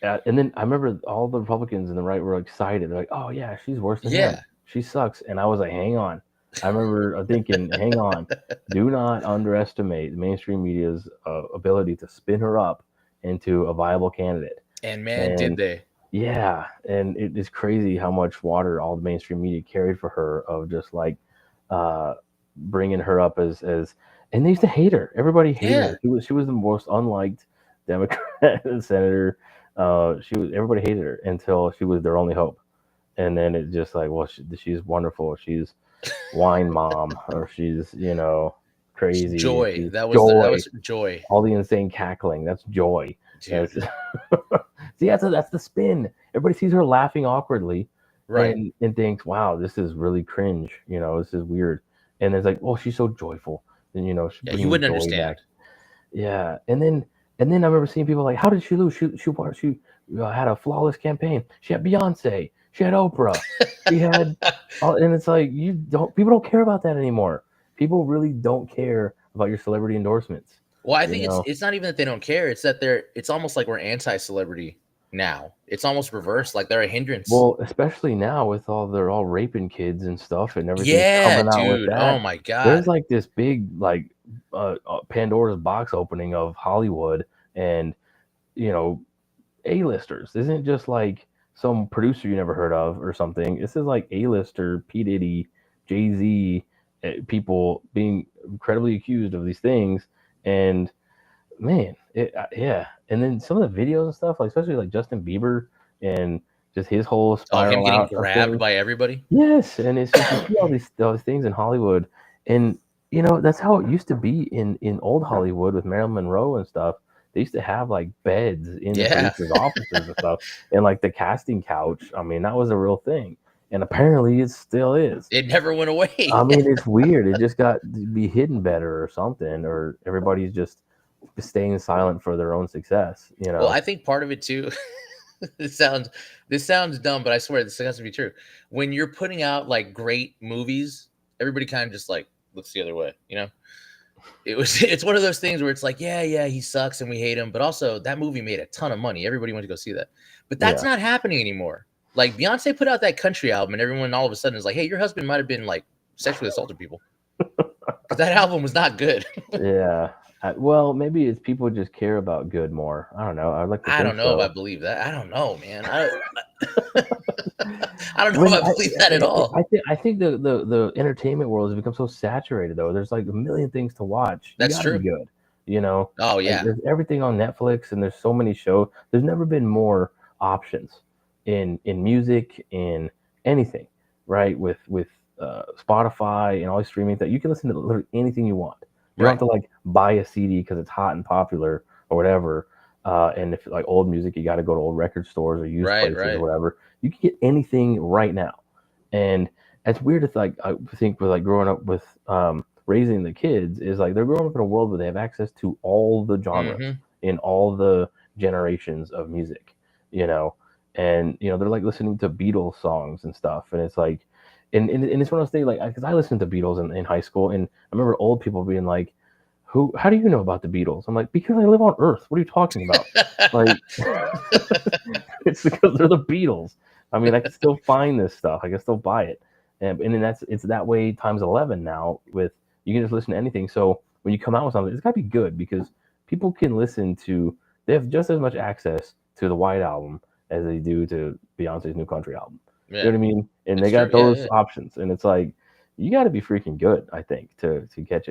then I remember all the Republicans and the right were excited. They're like, "Oh yeah, she's worse than him. She sucks." And I was like, "Hang on." I remember thinking, "Hang on. Do not underestimate the mainstream media's ability to spin her up into a viable candidate." And did they? Yeah, and it is crazy how much water all the mainstream media carried for her, of just like bringing her up as, and they used to hate her. Everybody hated her. She was the most unliked Democrat senator. Everybody hated her until she was their only hope, and then it's just like, well, she's wonderful. She's wine mom, or she's crazy. Joy. That was joy. All the insane cackling. That's joy. See, that's the spin. Everybody sees her laughing awkwardly, right, and thinks, "Wow, this is really cringe." This is weird. And it's like, "Oh, she's so joyful." And you wouldn't understand. Back. Yeah, and then I remember seeing people like, "How did she lose? She had a flawless campaign. She had Beyonce. She had Oprah. She had," and it's like, people don't care about that anymore. People really don't care about your celebrity endorsements. Well, I think it's not even that they don't care. It's that it's almost like we're anti-celebrity. now. It's almost reversed, like they're a hindrance. Well, especially now with they're all raping kids and stuff, and everything's Yeah, coming out with dude. Oh that. my There's god. like this big Pandora's box opening of Hollywood and you know A-listers. This isn't just like some producer you never heard of or something. This is like A-lister, P Diddy, Jay-Z, people being incredibly accused of these things, and man, yeah. And then some of the videos and stuff, like especially like Justin Bieber and just his whole Oh, him spiral getting out of grabbed things. by everybody. Yes, and it's just you see all these things in Hollywood, and that's how it used to be in old Hollywood with Marilyn Monroe and stuff. They used to have like beds in the Yeah. producers' offices and stuff, and like the casting couch. I mean, that was a real thing, and apparently it still is. It never went away. I mean, it's weird. It just got to be hidden better or something, or everybody's just staying silent for their own success. Well, I think part of it too. this sounds this sounds dumb, but I swear this has to be true. When you're putting out like great movies, everybody kind of just like looks the other way. It's one of those things where it's like, yeah, he sucks and we hate him, but also that movie made a ton of money. Everybody went to go see that. But that's Yeah. not happening anymore. Like Beyonce put out that country album and everyone all of a sudden is like, hey, your husband might have been like sexually assaulting people. Because that album was not good. Yeah. Well, maybe it's people just care about good more. I don't know. I'd like to I think don't know if I so. believe that. I don't know, man. I don't know When if I believe that at all. I think the entertainment world has become so saturated though. There's like a million things to watch. You That's got to be true. good. You know, Oh like yeah. there's everything on Netflix, and there's so many shows. There's never been more options in music, in anything, right? With Spotify and all these streaming that you can listen to literally anything you want. You don't Right. have to like buy a CD because it's hot and popular or whatever. And if like old music, you got to go to old record stores or used Right. places or Right. whatever. You can get anything right now, and it's weird to like I think with like growing up with raising the kids is like they're growing up in a world where they have access to all the genres Mm-hmm. in all the generations of music, you know, and they're like listening to Beatles songs and stuff, and it's like, and it's one of those things like because I listened to Beatles in high school, and I remember old people being like, how do you know about the Beatles? I'm like, because I live on Earth. What are you talking about? Like, it's because they're the Beatles. I mean, I can still find this stuff. I can still buy it, and then it's that way times 11 now. With you can just listen to anything. So when you come out with something, it's got to be good because people can listen to. They have just as much access to the White Album as they do to Beyonce's new country album. You Yeah. know what I mean? And they It's true. got Yeah. those Yeah. options, and it's like you got to be freaking good, I think, to catch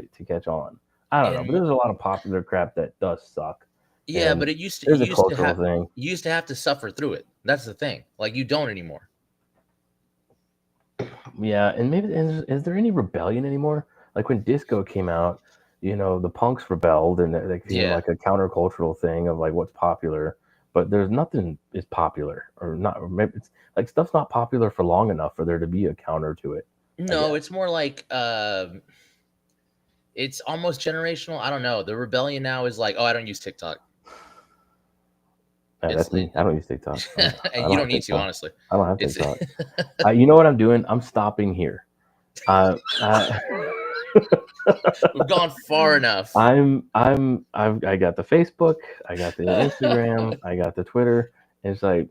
on. I don't know, but And there's a lot of popular crap that does suck, yeah, and but it used to there's you a used to cultural have thing. you used to have to suffer through it. That's the thing. Like you don't anymore. Yeah, and maybe is there any rebellion anymore? Like when disco came out, the punks rebelled and they became Yeah. like a countercultural thing of like what's popular, but there's nothing is popular or not. Or maybe it's like stuff's not popular for long enough for there to be a counter to it. I No, guess. it's more like it's almost generational. I don't know. The rebellion now is like, oh, I don't use TikTok. Yeah, It's that's me. I don't use TikTok. I you don't don't have need to, TikTok. honestly. I don't have It's TikTok. You know what I'm doing? I'm stopping here. Uh, we've gone far enough. I got the Facebook, I got the Instagram, I got the Twitter. And it's like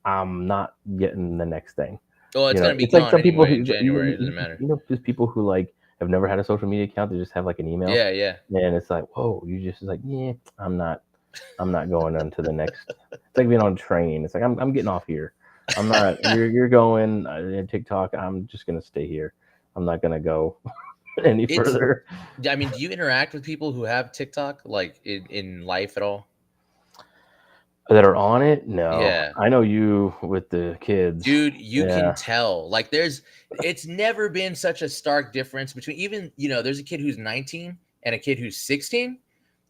I'm not getting the next thing. Well, it's gonna be It's like gone some people anyway who in January. It doesn't matter. just people who like have never had a social media account. They just have like an email, Yeah, yeah. and it's like, whoa, you just like, yeah, I'm not going on to the next. It's like being on a train. It's like I'm getting off here. I'm not. You're going TikTok. I'm just gonna stay here. I'm not gonna go any It's. further. I mean, do you interact with people who have TikTok like in life at all? That are on it? No. Yeah. I know you with the kids. Dude, you can Yeah. tell. Like it's never been such a stark difference between even, there's a kid who's 19 and a kid who's 16.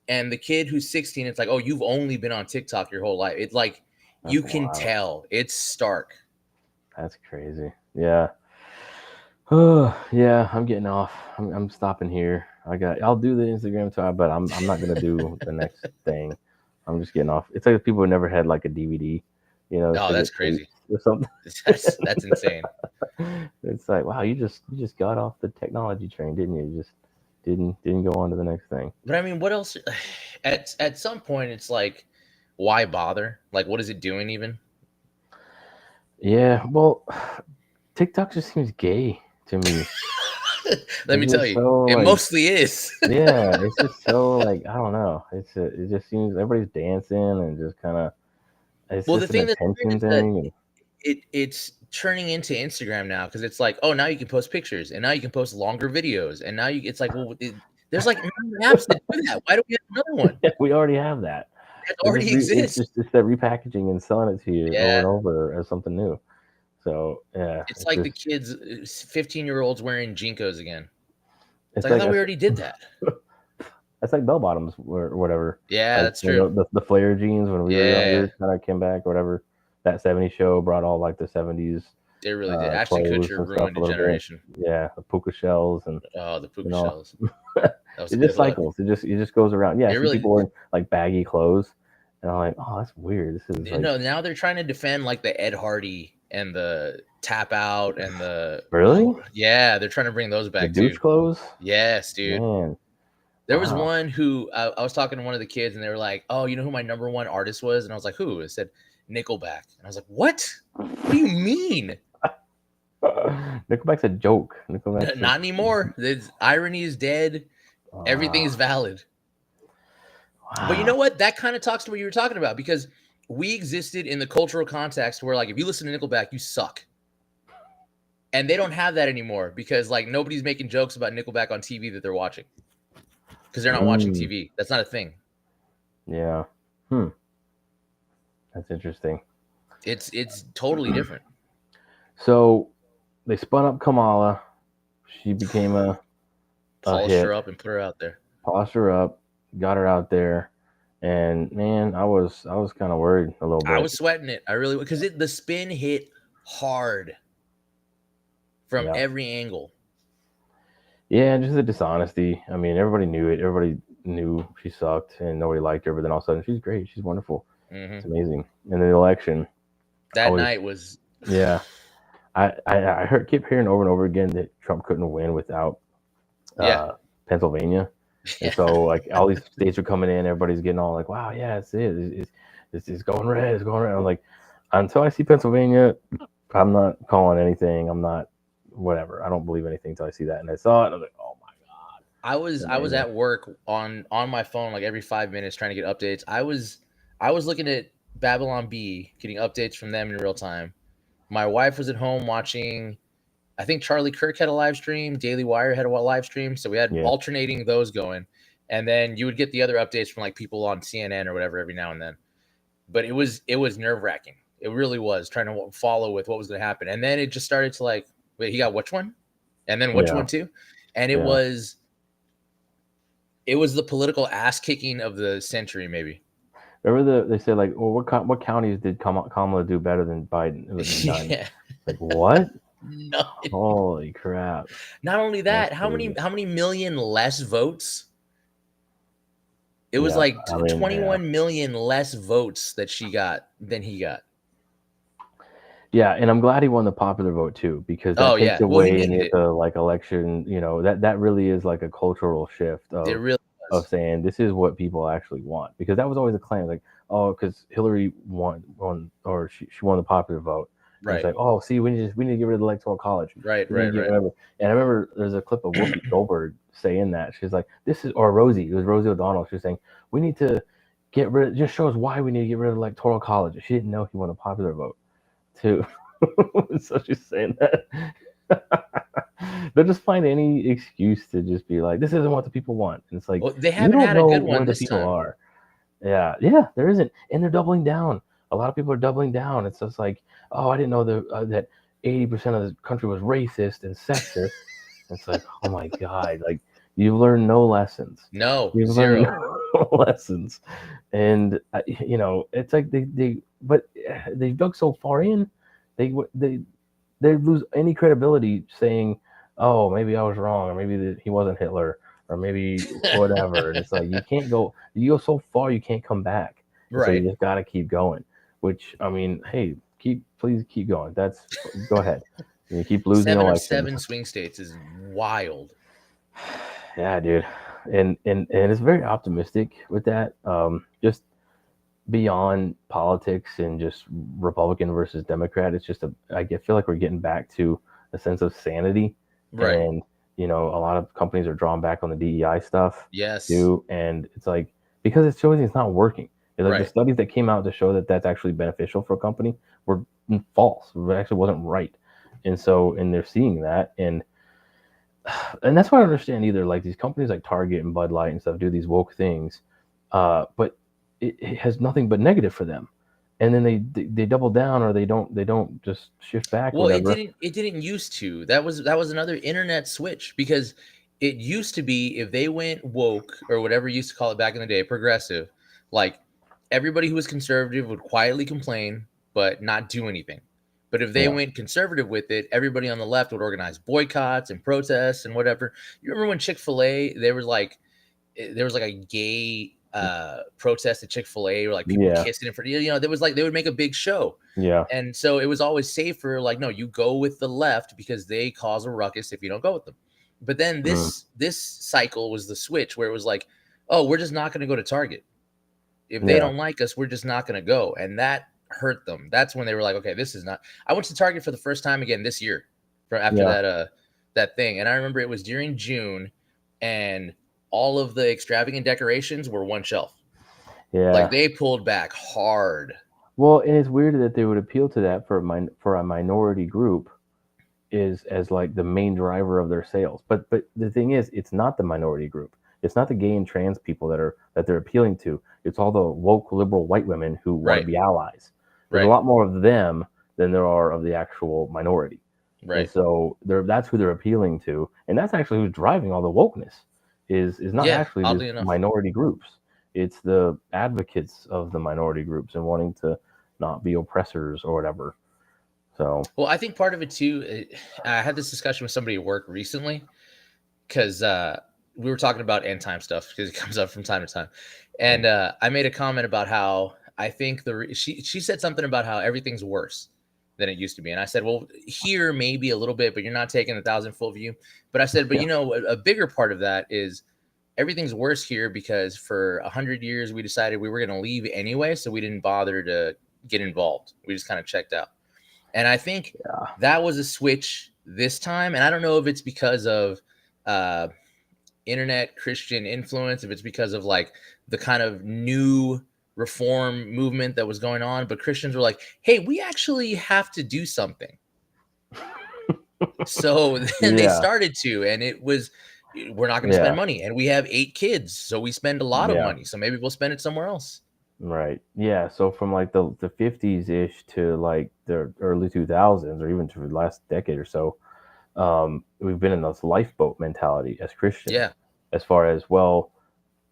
And the kid who's 16, it's like, oh, you've only been on TikTok your whole life. It's like you That's can wild. tell. It's stark. That's crazy. Yeah. Oh, yeah, I'm getting off. I'm stopping here. I'll do the Instagram too, but I'm not gonna do the next thing. I'm just getting off. It's like people who never had like a DVD, Oh, to that's get crazy. tapes or something. That's insane. It's like, wow, you just got off the technology train, didn't you? You just didn't go on to the next thing. But I mean, what else? At some point, it's like why bother? Like, what is it doing even? Yeah, well, TikTok just seems gay to me. Let me It's tell just you, so it like, mostly is. yeah, it's just so like, I don't know. It just seems everybody's dancing and just kind of, it's Well, the just an thing that's weird attention is that thing. And it's turning into Instagram now because it's like, oh, now you can post pictures and now you can post longer videos and now it's like, well, there's like 9 apps that do that. Why don't we have another one yeah, we already have that. that already exists? It's that repackaging and selling it to you over Yeah, and over as something new. So yeah, it's it's like the just kids, 15-year-olds wearing Jinkos again. It's it's like I like thought we already did that. that's like bell bottoms or whatever. Yeah, Like that's true. the flare jeans when we were Yeah, younger kind of came back or whatever. That '70s show brought all like the '70s they really did. Ashton clothes Kutcher and stuff ruined a a little bit. generation. Yeah, the puka shells and Oh, the you puka know, shells. That was it a just good look. cycles. It just goes around. Yeah, I It see really people wearing like baggy clothes, and I'm like, oh, that's weird. This is like no. Now they're trying to defend like the Ed Hardy and the tap out and the really yeah, they're trying to bring those the back douche too. clothes, Yes, dude. man. There was Wow. one who I was talking to one of the kids and they were like, "Oh, you know who my number one artist was?" And I was like, "Who?" It said Nickelback, and I was like, "What? What do you mean? Nickelback's a joke. Nickelback's a Not anymore. The irony is dead. Everything wow. is valid." But you know Wow. what? That kind of talks to what you were talking about because we existed in the cultural context where, like, if you listen to Nickelback, you suck. And they don't have that anymore because, like, nobody's making jokes about Nickelback on TV that they're watching because they're not watching Mm, TV. That's not a thing. yeah. Hmm. That's interesting. It's totally different. So they spun up Kamala. She became a Polished her hit. up and put her out there. Polished her up. Got her out there. And man, I was kind of worried a little I bit. was sweating it. I really because the spin hit hard from Yeah. every angle. Yeah, just the dishonesty. I mean, everybody knew it. Everybody knew she sucked and nobody liked her. But then all of a sudden, she's great. She's wonderful. Hmm It's amazing. And the election, I That was, night was, yeah. I kept hearing over and over again that Trump couldn't win without yeah, uh, Pennsylvania. And so, like, all these states are coming in. Everybody's getting all like, wow, yeah, it's it. It's going red. It's going red. I'm like, until I see Pennsylvania, I'm not calling anything. I'm not, whatever. I don't believe anything until I see that. And I saw it. And I was like, oh my God. I was Amazing. at work on my phone like every 5 minutes trying to get updates. I was looking at Babylon B, getting updates from them in real time. My wife was at home watching. I think Charlie Kirk had a live stream. Daily Wire had a live stream. So we had Yeah. alternating those going, and then you would get the other updates from like people on CNN or whatever every now and then. But it was nerve wracking. It really was trying to follow with what was going to happen, and then it just started to like, wait, he got which one, and then which Yeah. one too, and Yeah. it was the political ass kicking of the century, maybe. Remember they said, like, well, what counties did Kamala do better than Biden? It was none. Yeah, Like, what? no. Holy crap. Not only That's that, crazy. how many million less votes? It was Yeah. like I mean, yeah. 21 million less votes that she got than he got. Yeah, and I'm glad he won the popular vote too, because that Oh takes yeah, well he away any needed of it. the like election. That really is like a cultural shift It really of was. saying this is what people actually want, because that was always a claim, like, oh, because Hillary won, or she won the popular vote, and it's Right, like, oh, see, we need to get rid of the electoral college, right, we need to right, get right. whatever. And I remember there's a clip of Whoopi Goldberg saying that she's like, this is, or Rosie, it was Rosie O'Donnell, she was saying, we need to get rid, just show us why we need to get rid of the electoral college. She didn't know he won the popular vote too. So she's saying that. They'll just find any excuse to just be like, this isn't what the people want. And it's like, Well, they you haven't don't had a know good where one the this people time. are. Yeah, yeah, there isn't. And they're doubling down. A lot of people are doubling down. It's just like, oh, I didn't know that 80% of the country was racist and sexist. It's like, oh my God, like, you've learned no lessons. No, You've learned zero. no lessons. And, it's like but they dug so far in, they they lose any credibility saying, "Oh, maybe I was wrong, or maybe he wasn't Hitler, or maybe whatever." And it's like you go so far, you can't come back, and so you Right. just got to keep going. Which, I mean, hey, please keep going. Go ahead. You keep losing 7 of 7 elections. swing states is wild. Yeah, dude, and it's very optimistic with that. Just beyond politics and just Republican versus Democrat, it's just I feel like we're getting back to a sense of sanity, Right. and a lot of companies are drawn back on the DEI stuff Yes. too, and it's like because it's showing it's not working. It's like the Right. studies that came out to show that that's actually beneficial for a company were false. It actually wasn't right, and they're seeing that, and that's why I don't understand either. Like these companies like Target and Bud Light and stuff do these woke things, but it has nothing but negative for them, and then they double down or they don't just shift back or Well, whatever. it didn't used to. That was another internet switch because it used to be if they went woke or whatever you used to call it back in the day, progressive, like everybody who was conservative would quietly complain but not do anything. But if they Yeah, went conservative with it, everybody on the left would organize boycotts and protests and whatever. You remember when Chick-fil-A, there was like a gay protest at Chick-fil-A, or like people yeah, kissing in front, there was like they would make a big show. yeah, And so it was always safer, like, no, you go with the left because they cause a ruckus if you don't go with them. But then mm, this cycle was the switch where it was like, oh, we're just not going to go to Target. If they yeah, don't like us, we're just not going to go. And that hurt them. That's when they were like, okay, this is not. I went to Target for the first time again this year from after yeah, that thing. And I remember it was during June, and all of the extravagant decorations were one shelf. Like yeah. they pulled back hard. Well, and it's weird that they would appeal to that for a minority group is as like the main driver of their sales. But the thing is, it's not the minority group. It's not the gay and trans people that they're appealing to. It's all the woke liberal white women who want to Right. be allies. There's a Right. lot more of them than there are of the actual minority. And Right. so that's who they're appealing to. And that's actually who's driving all the wokeness is not Yeah, actually this oddly enough. minority groups. It's the advocates of the minority groups and wanting to not be oppressors or whatever. So Well, I think part of it too. I had this discussion with somebody at work recently because we were talking about end time stuff because it comes up from time to time, and I made a comment about how I think she said something about how everything's worse than it used to be, and I said, well, here maybe a little bit, but you're not taking the 1,000-foot view. But I said, but yeah, a bigger part of that is everything's worse here because for 100 years we decided we were going to leave anyway, so we didn't bother to get involved. We just kind of checked out. And I think yeah. that was a switch this time. And I don't know if it's because of uh, internet Christian influence, if it's because of like the kind of new reform movement that was going on. But Christians were like, hey, we actually have to do something. So then they Yeah, started to, and it was, we're not going to spend yeah, money. And we have 8 kids. So we spend a lot of yeah, money. So maybe we'll spend it somewhere else. right. Yeah, so from like the 50s ish to like the early 2000s or even to the last decade or so, we've been in this lifeboat mentality as Christians, Yeah. as far as, well,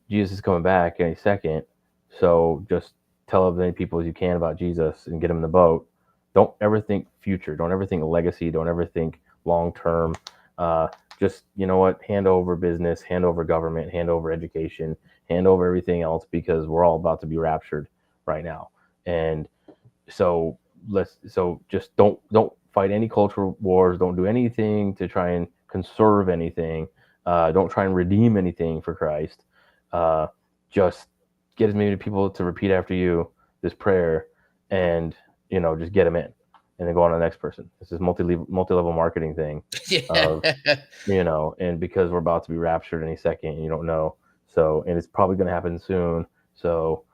Jesus is coming back any second, so just tell as many people as you can about Jesus and get them in the boat. Don't ever think future. Don't ever think legacy. Don't ever think long term. Uh, just what, hand over business, hand over government, hand over education, hand over everything else because we're all about to be raptured right now. And so just don't fight any cultural wars. Don't do anything to try and conserve anything. Don't try and redeem anything for Christ. Uh, just get as many people to repeat after you this prayer, and just get them in, and then go on to the next person. It's this multi-level marketing thing of Yeah. and because we're about to be raptured any second, and you don't know. So, and it's probably going to happen soon. So,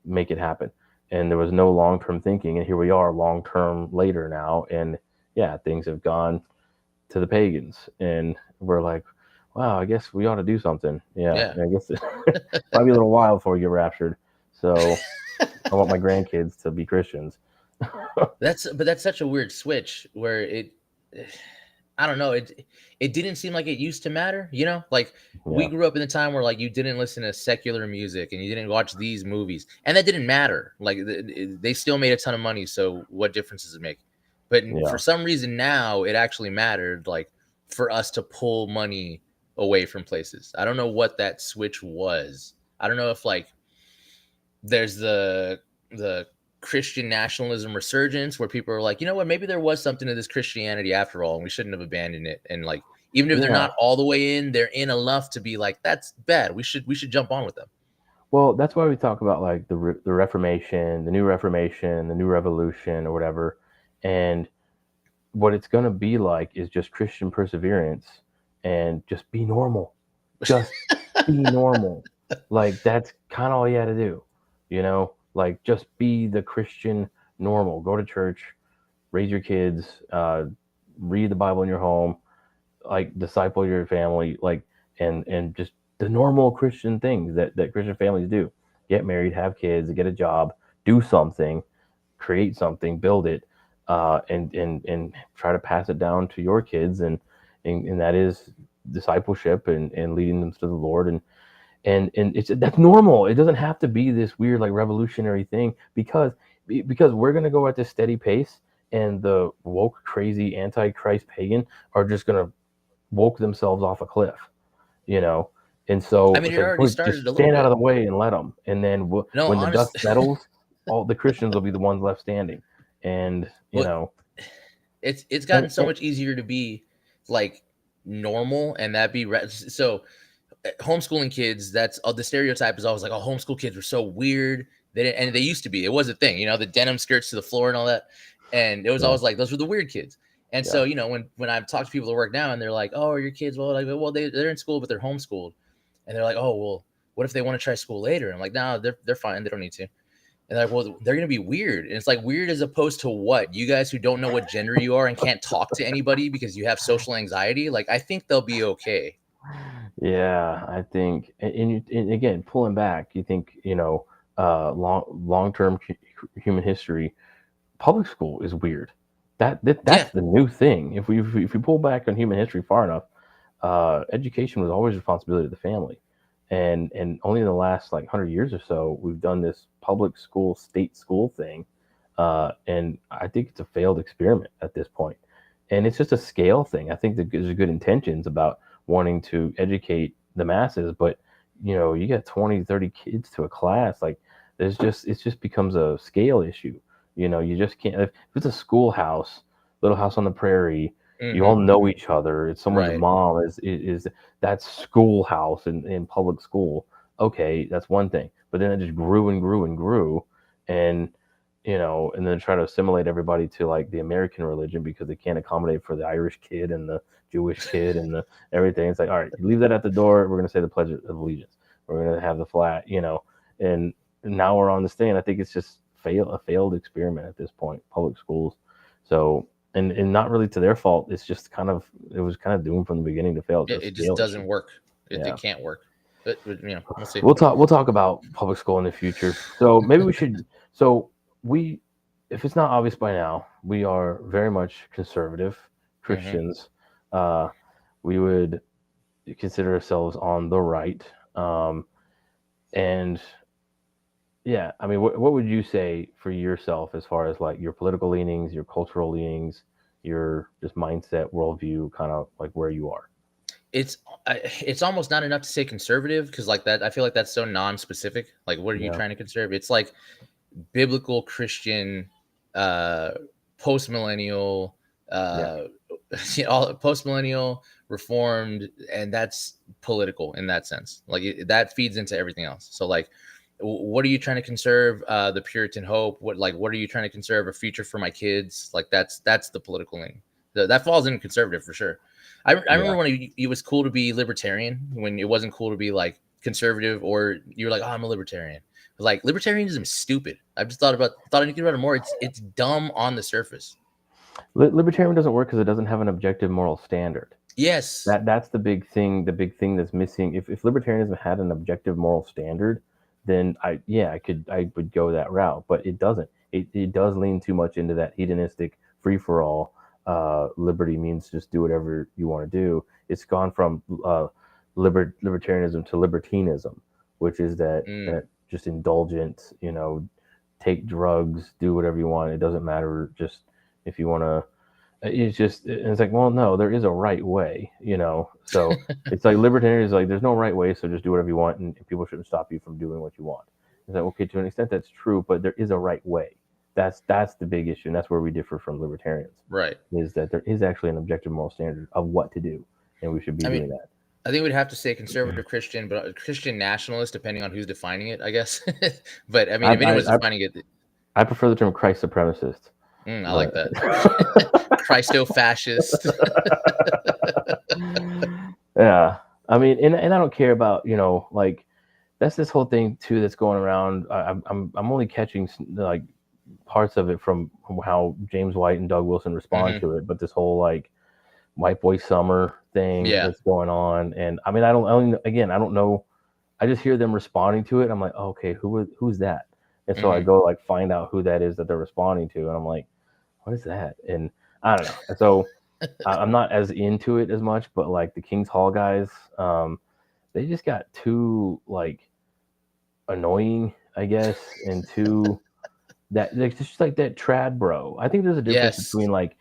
make it happen. And there was no long term thinking. And here we are, long term later now. And yeah, things have gone to the pagans. And we're like, wow, I guess we ought to do something. Yeah. Yeah. And I guess it might be a little while before we get raptured. So, I want my grandkids to be Christians. That's such a weird switch where I don't know, it didn't seem like it used to matter, like we Yeah. grew up in the time where like you didn't listen to secular music and you didn't watch these movies, and that didn't matter. Like they still made a ton of money, so what difference does it make? But for Yeah. some reason now it actually mattered, like for us to pull money away from places. I don't know what that switch was. I don't know if like there's the Christian nationalism resurgence where people are like, you know what, maybe there was something to this Christianity after all, and we shouldn't have abandoned it. And like, even if they're Yeah. not all the way in, they're in enough to be like, that's bad. We should jump on with them. Well, that's why we talk about like the Reformation, the New Revolution, or whatever. And what it's going to be like is just Christian perseverance and just be normal. Just be normal. Like that's kind of all you had to do, like just be the Christian normal. Go to church, raise your kids, read the Bible in your home, like disciple your family, like and just the normal Christian things that Christian families do. Get married, have kids, get a job, do something, create something, build it, and try to pass it down to your kids, and that is discipleship and leading them to the Lord, and it's that's normal. It doesn't have to be this weird like revolutionary thing because we're gonna go at this steady pace, and the woke, crazy, antichrist pagan are just gonna woke themselves off a cliff, you know. And I so mean, it's it like, already boy, just started a little stand out of bit. the way and let them. And then No, when the dust honest. settles, all the Christians will be the ones left standing. And What it's gotten and, so much easier to be like normal, and that be so homeschooling kids. That's the stereotype is always like, oh, homeschool kids were so weird. They didn't, and they used to be. It was a thing, the denim skirts to the floor and all that. And it was yeah, always like those were the weird kids. And yeah, so when I've talked to people at work now, and they're like, oh, are your kids they're in school but they're homeschooled, and they're like, oh well, what if they want to try school later? And I'm like, no, they're fine. They don't need to. And they're like, well, they're gonna be weird. And it's like weird as opposed to what? You guys who don't know what gender you are and can't talk to anybody because you have social anxiety. Like I think they'll be okay. yeah. I think, and again, pulling back, you think, long term human history, public school is weird. That's Yeah. the new thing. If we pull back on human history far enough, education was always responsibility of the family, and only in the last like 100 years or so we've done this public school state school thing, and I think it's a failed experiment at this point, and it's just a scale thing. I think that there's good intentions about wanting to educate the masses, but you got 20, 30 kids to a class, like it just becomes a scale issue. You just can't, if it's a schoolhouse, little house on the prairie, you all Hmm. know each other. It's someone's Right. mom is that's schoolhouse in public school. Okay, that's one thing. But then it just grew and grew and grew, and and then try to assimilate everybody to like the American religion because they can't accommodate for the Irish kid and the Jewish kid and the everything. It's like, all right, leave that at the door. We're gonna say the Pledge of Allegiance. We're gonna have the flag, and now we're on this thing. And I think it's just a failed experiment at this point, public schools. So and not really to their fault. It's just it was kind of doomed from the beginning to fail. It's a It just scale issue. doesn't work. It Yeah. can't work. But we'll see. We'll talk about public school in the future. So maybe we should. So we, if it's not obvious by now, we are very much conservative Hmm. Christians. Uh, we would consider ourselves on the right. And yeah, I mean, what would you say for yourself as far as like your political leanings, your cultural leanings, your just mindset, worldview, kind of like where you are? It's almost not enough to say conservative because like that I feel like that's so non-specific. Like what are you Yeah, trying to conserve? It's like biblical Christian, uh, post millennial, yeah, uh, all post millennial, reformed, and that's political in that sense. Like that feeds into everything else. So like, what are you trying to conserve? The Puritan hope. What are you trying to conserve? A future for my kids. Like that's the political thing. That falls in conservative for sure. I yeah. remember when it was cool to be libertarian when it wasn't cool to be like conservative, or you were like, oh, I'm a libertarian. Like libertarianism is stupid. I've just thought I need to about it more. It's dumb on the surface. Libertarian doesn't work because it doesn't have an objective moral standard. Yes. That's the big thing. The big thing that's missing. If libertarianism had an objective moral standard, then I would go that route. But it doesn't. It does lean too much into that hedonistic free for all. Liberty means just do whatever you want to do. It's gone from libertarianism to libertinism, which is Mm. that just indulgent. Take drugs, do whatever you want. It doesn't matter. Just if you want to, it's like, well, no, there is a right way. So it's like libertarian is like there's no right way, so just do whatever you want, and people shouldn't stop you from doing what you want. It's like, okay, to an extent that's true, but there is a right way. That's the big issue, and that's where we differ from libertarians, Right. is that there is actually an objective moral standard of what to do, and we should be I mean, doing that. I think we'd have to say conservative Christian, but Christian nationalist, depending on who's defining it, I guess. But I mean, if anyone's defining it, I prefer the term Christ supremacist. I like that. Christo-fascist. Yeah, I mean, and I don't care about, you know, like, that's this whole thing too that's going around. I'm only catching like parts of it from how James White and Doug Wilson respond to it, but this whole like white boy summer thing that's going on, and I mean, I don't know. I just hear them responding to it. I'm like, oh, okay, who's that? And so I go like find out who that is that they're responding to, and I'm like, what is that? And I don't know. And so I'm not as into it as much, but like the King's Hall guys, they just got too like annoying, I guess, and too that like just like that trad bro. I think there's a difference between like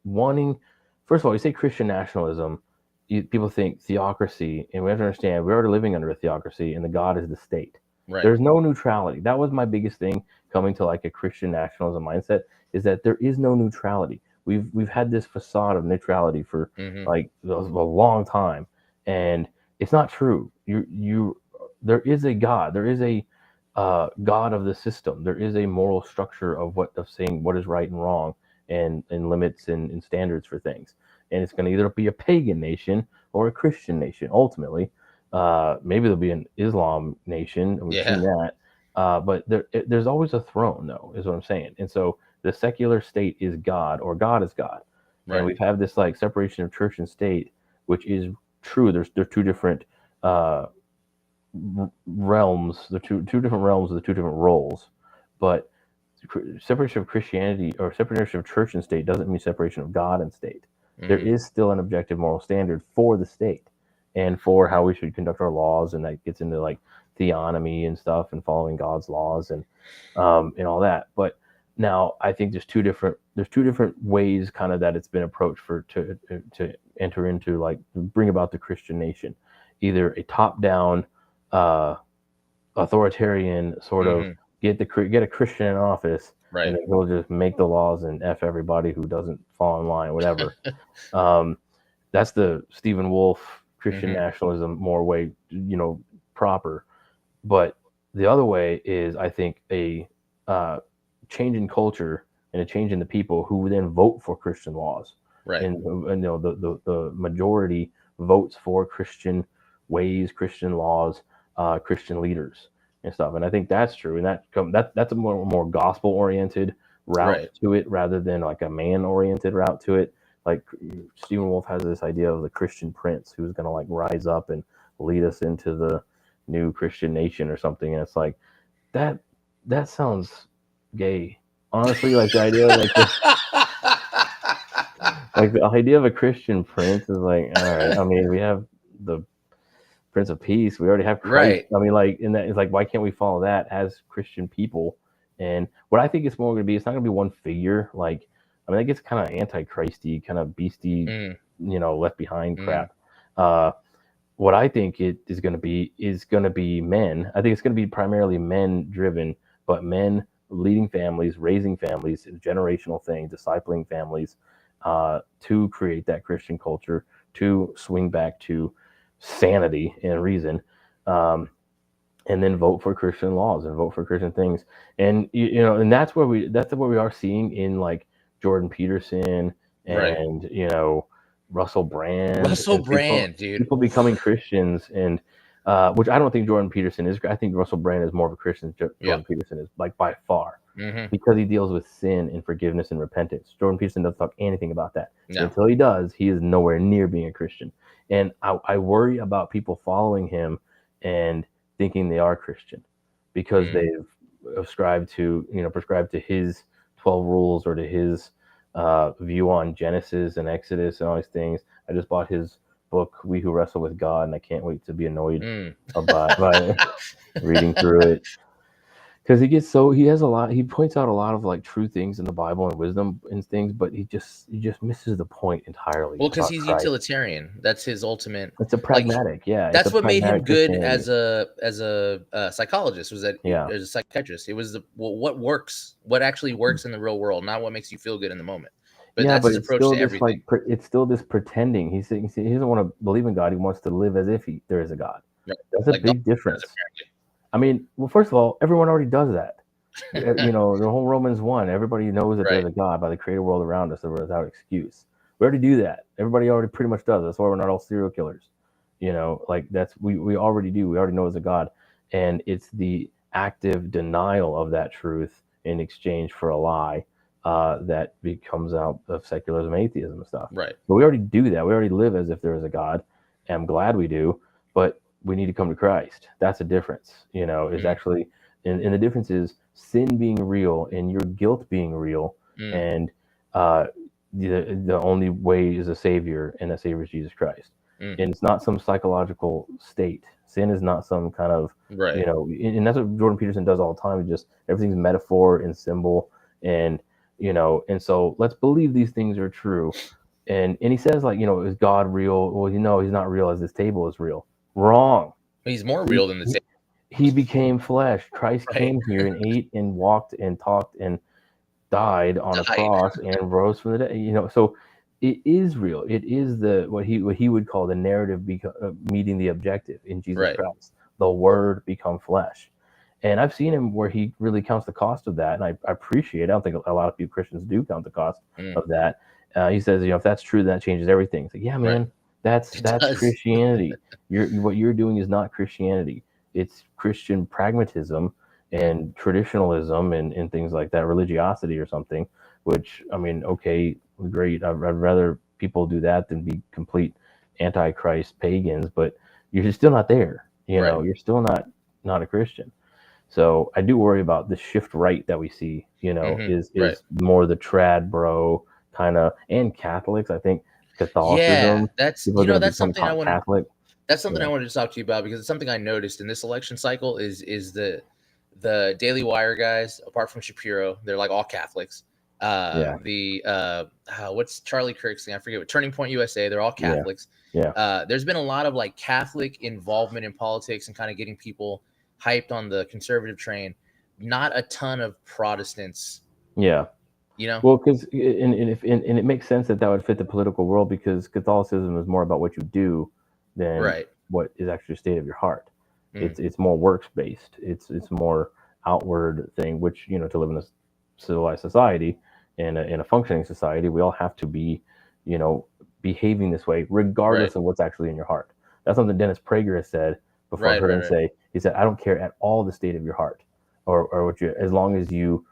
wanting. First of all, you say Christian nationalism, people think theocracy, and we have to understand we're already living under a theocracy, and the God is the state. Right. There's no neutrality. That was my biggest thing coming to like a Christian nationalism mindset, is that there is no neutrality. We've had this facade of neutrality for like a long time, and it's not true. There is a God. There is a God of the system. There is a moral structure of saying what is right and wrong, and limits and standards for things. And it's going to either be a pagan nation or a Christian nation. Ultimately, maybe there'll be an Islam nation. We've seen that, but there's always a throne, though, is what I'm saying. And so the secular state is God, or God is God. Right. And we've had this like separation of church and state, which is true. They're two different realms. They're two different realms with the two different roles. But separation of Christianity or separation of church and state doesn't mean separation of God and state. There is still an objective moral standard for the state and for how we should conduct our laws, and that gets into like theonomy and stuff and following God's laws and all that. But now I think there's two different ways kind of that it's been approached to enter into like bring about the Christian nation. Either a top-down authoritarian sort of get a Christian in office, right, and then he'll just make the laws and F everybody who doesn't fall in line, whatever. That's the Stephen Wolfe Christian nationalism more way, proper. But the other way is, I think, a change in culture and a change in the people who then vote for Christian laws. Right. And the majority votes for Christian ways, Christian laws, Christian leaders and stuff. And I think that's true. And that's a more gospel oriented route to it, rather than like a man oriented route to it. Like Stephen Wolfe has this idea of the Christian prince who's going to like rise up and lead us into the new Christian nation or something. And it's like, that sounds gay. Honestly, like the idea of like the idea of a Christian prince is like, all right, I mean, we have the Prince of Peace. We already have Christ. Right. I mean, like, in that, it's like, why can't we follow that as Christian people? And what I think it's more going to be, it's not going to be one figure. Like, I mean, that gets kind of anti-Christy, kind of beastie, left behind crap. What I think it is going to be men. I think it's going to be primarily men driven, but men leading families, raising families, generational thing, discipling families, to create that Christian culture, to swing back to sanity and reason, and then vote for Christian laws and vote for Christian things. And and that's what we are seeing in like Jordan Peterson and Russell Brand, dude, people becoming Christians, and which I don't think Jordan Peterson is. I think Russell Brand is more of a Christian than Jordan Peterson is, like, by far, because he deals with sin and forgiveness and repentance. Jordan Peterson doesn't talk anything about that. Until he does, he is nowhere near being a Christian. And I worry about people following him and thinking they are Christian because they've prescribed to his 12 rules or to his view on Genesis and Exodus and all these things. I just bought his book, We Who Wrestle with God, and I can't wait to be annoyed by reading through it. Because he points out a lot of like true things in the Bible and wisdom and things, but he just misses the point entirely. Well, because he's utilitarian. That's his ultimate. It's a pragmatic, That's what made him good as a psychologist. Was that as a psychiatrist? It was what works, what actually works in the real world, not what makes you feel good in the moment. But Yeah, that's but his it's approach still to this everything. it's still this pretending. He doesn't want to believe in God. He wants to live as if there is a God. Right? That's a Like God big does, difference. I mean, well, first of all, everyone already does that. apparently. You know, the whole Romans 1, everybody knows that Right. there's a God by the created world around us that we're without excuse. We already do that. Everybody already pretty much does. That's why we're not all serial killers. You know, like we already do. We already know there's a God. And it's the active denial of that truth in exchange for a lie that becomes out of secularism, atheism, and stuff. Right. But we already do that. We already live as if there is a God. And I'm glad we do. But we need to come to Christ. That's a difference. You know, is Mm. actually, and the difference is sin being real and your guilt being real, Mm. and the only way is a savior, and that savior is Jesus Christ. Mm. And it's not some psychological state. Sin is not some kind of, Right. you know, and that's what Jordan Peterson does all the time. He just everything's metaphor and symbol, and you know, and so let's believe these things are true. And he says, like, you know, is God real? Well, you know, he's not real as this table is real. Wrong. He's more He, real than the he, same. he became flesh. Christ Right. came here and ate and walked and talked and died on a Died. cross and rose from the dead. You know, so it is real. It is the what he would call the narrative meeting the objective in Jesus Right. Christ. The Word become flesh. And I've seen him where he really counts the cost of that, and I appreciate it. I don't think a lot of people Christians do count the cost Mm. of that. He says, you know, if that's true, then that changes everything. It's like, yeah, Right. man, that's It that's does. Christianity. What you're doing is not Christianity. It's Christian pragmatism and traditionalism and things like that, religiosity or something. Which, I mean, okay, great. I'd rather people do that than be complete antichrist pagans. But you're still not there. You Right. know, you're still not a Christian. So I do worry about the shift right that we see, you know, Mm-hmm. is Right. more the trad bro kind of, and Catholics. I think Yeah, Catholicism, that's people are going to that's become something I wanted. Catholic. That's something I Yeah. wanted to talk to you about because it's something I noticed in this election cycle is the Daily Wire guys, apart from Shapiro, they're like all Catholics. Yeah. What's Charlie Kirk's thing? I forget what Turning Point USA, they're all Yeah. Catholics. Yeah. There's been a lot of like Catholic involvement in politics and kind of getting people hyped on the conservative train. Not a ton of Protestants, Yeah. you know? Well, because and it makes sense that that would fit the political world because Catholicism is more about what you do than Right. what is actually the state of your heart. Mm. It's more works based. It's more outward thing, which, you know, to live in a civilized society and in a functioning society, we all have to be, you know, behaving this way Right. regardless of what's actually in your heart. That's something Dennis Prager has said before. I've Right. heard Right. him Right. say. He said, "I don't care at all the state of your heart, or what you, as long as you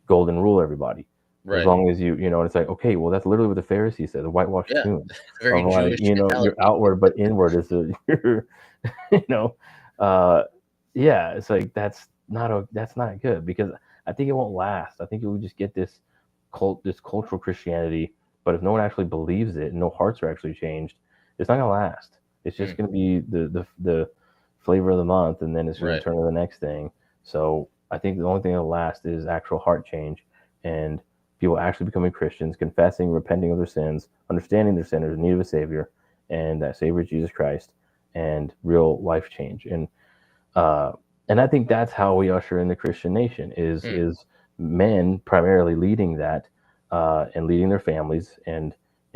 golden rule everybody." As Right. long as you know, and it's like, okay, well, that's literally what the Pharisees said, the whitewashed Yeah. tomb Very of, like, Jewish you know, you're mentality. outward, but inward is you're, you know, uh, yeah, it's like that's not good because I think it won't last. I think it will just get this cultural Christianity, but if no one actually believes it and no hearts are actually changed, it's not gonna last. It's just Mm. gonna be the flavor of the month, and then it's gonna Right. turn to the next thing. So I think the only thing that'll last is actual heart change and people actually becoming Christians, confessing, repenting of their sins, understanding their sinners in need of a Savior, and that Savior is Jesus Christ, and real life change. Uh, and I think that's how we usher in the Christian nation Mm. is men primarily leading that and leading their families and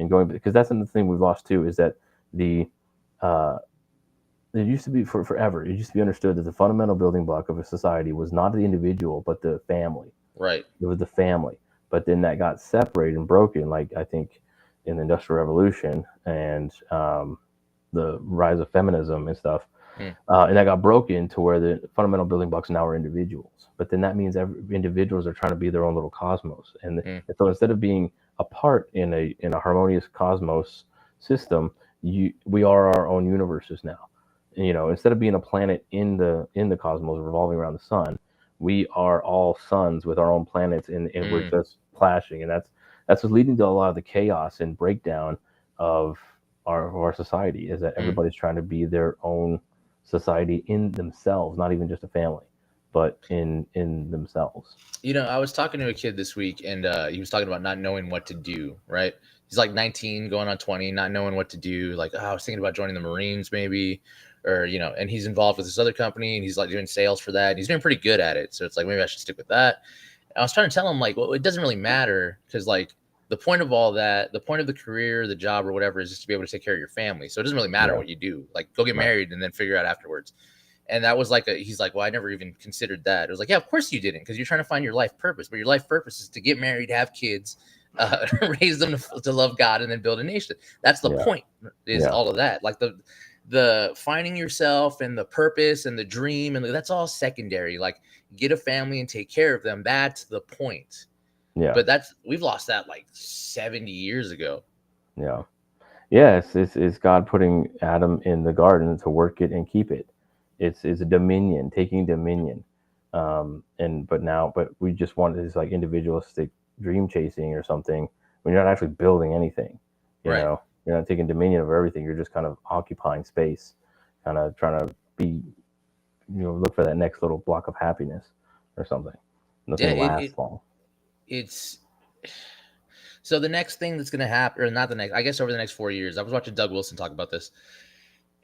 going, because that's another thing we've lost too, is that the uh, it used to be forever. It used to be understood that the fundamental building block of a society was not the individual but the family. Right. It was the family. But then that got separated and broken, like I think in the Industrial Revolution and the rise of feminism and stuff. Mm. And that got broken to where the fundamental building blocks now are individuals. But then that means individuals are trying to be their own little cosmos. And so instead of being a part in a harmonious cosmos system, we are our own universes now. You know, instead of being a planet in the cosmos revolving around the sun, we are all suns with our own planets, and we're just clashing, and that's what's leading to a lot of the chaos and breakdown of our society. Is that everybody's trying to be their own society in themselves, not even just a family, but in themselves. You know, I was talking to a kid this week, and he was talking about not knowing what to do. Right? He's like 19, going on 20, not knowing what to do. Like, oh, I was thinking about joining the Marines, maybe, or you know. And he's involved with this other company, and he's like doing sales for that. And he's doing pretty good at it. So it's like maybe I should stick with that. And I was trying to tell him like, well, it doesn't really matter because like The point of all that, the point of the career, the job, or whatever, is just to be able to take care of your family. So it doesn't really matter Yeah. what you do. Like, go get Right. married and then figure out afterwards. And that was like he's like, well, I never even considered that. It was like, yeah, of course you didn't, because you're trying to find your life purpose. But your life purpose is to get married, have kids, raise them to love God, and then build a nation. That's the Yeah. point. Is Yeah. all of that, like the finding yourself and the purpose and the dream, and that's all secondary. Like, get a family and take care of them. That's the point. Yeah. But we've lost that like 70 years ago. Yeah. Yeah, it's God putting Adam in the garden to work it and keep it. It's a dominion, taking dominion. But we just want this like individualistic dream chasing or something when you're not actually building anything. You Right. know, you're not taking dominion of everything. You're just kind of occupying space, kind of trying to be, look for that next little block of happiness or something. Yeah, Nothing lasts long. it's so the next thing that's going to happen, or not the next, I guess over the next 4 years. I was watching Doug Wilson talk about this,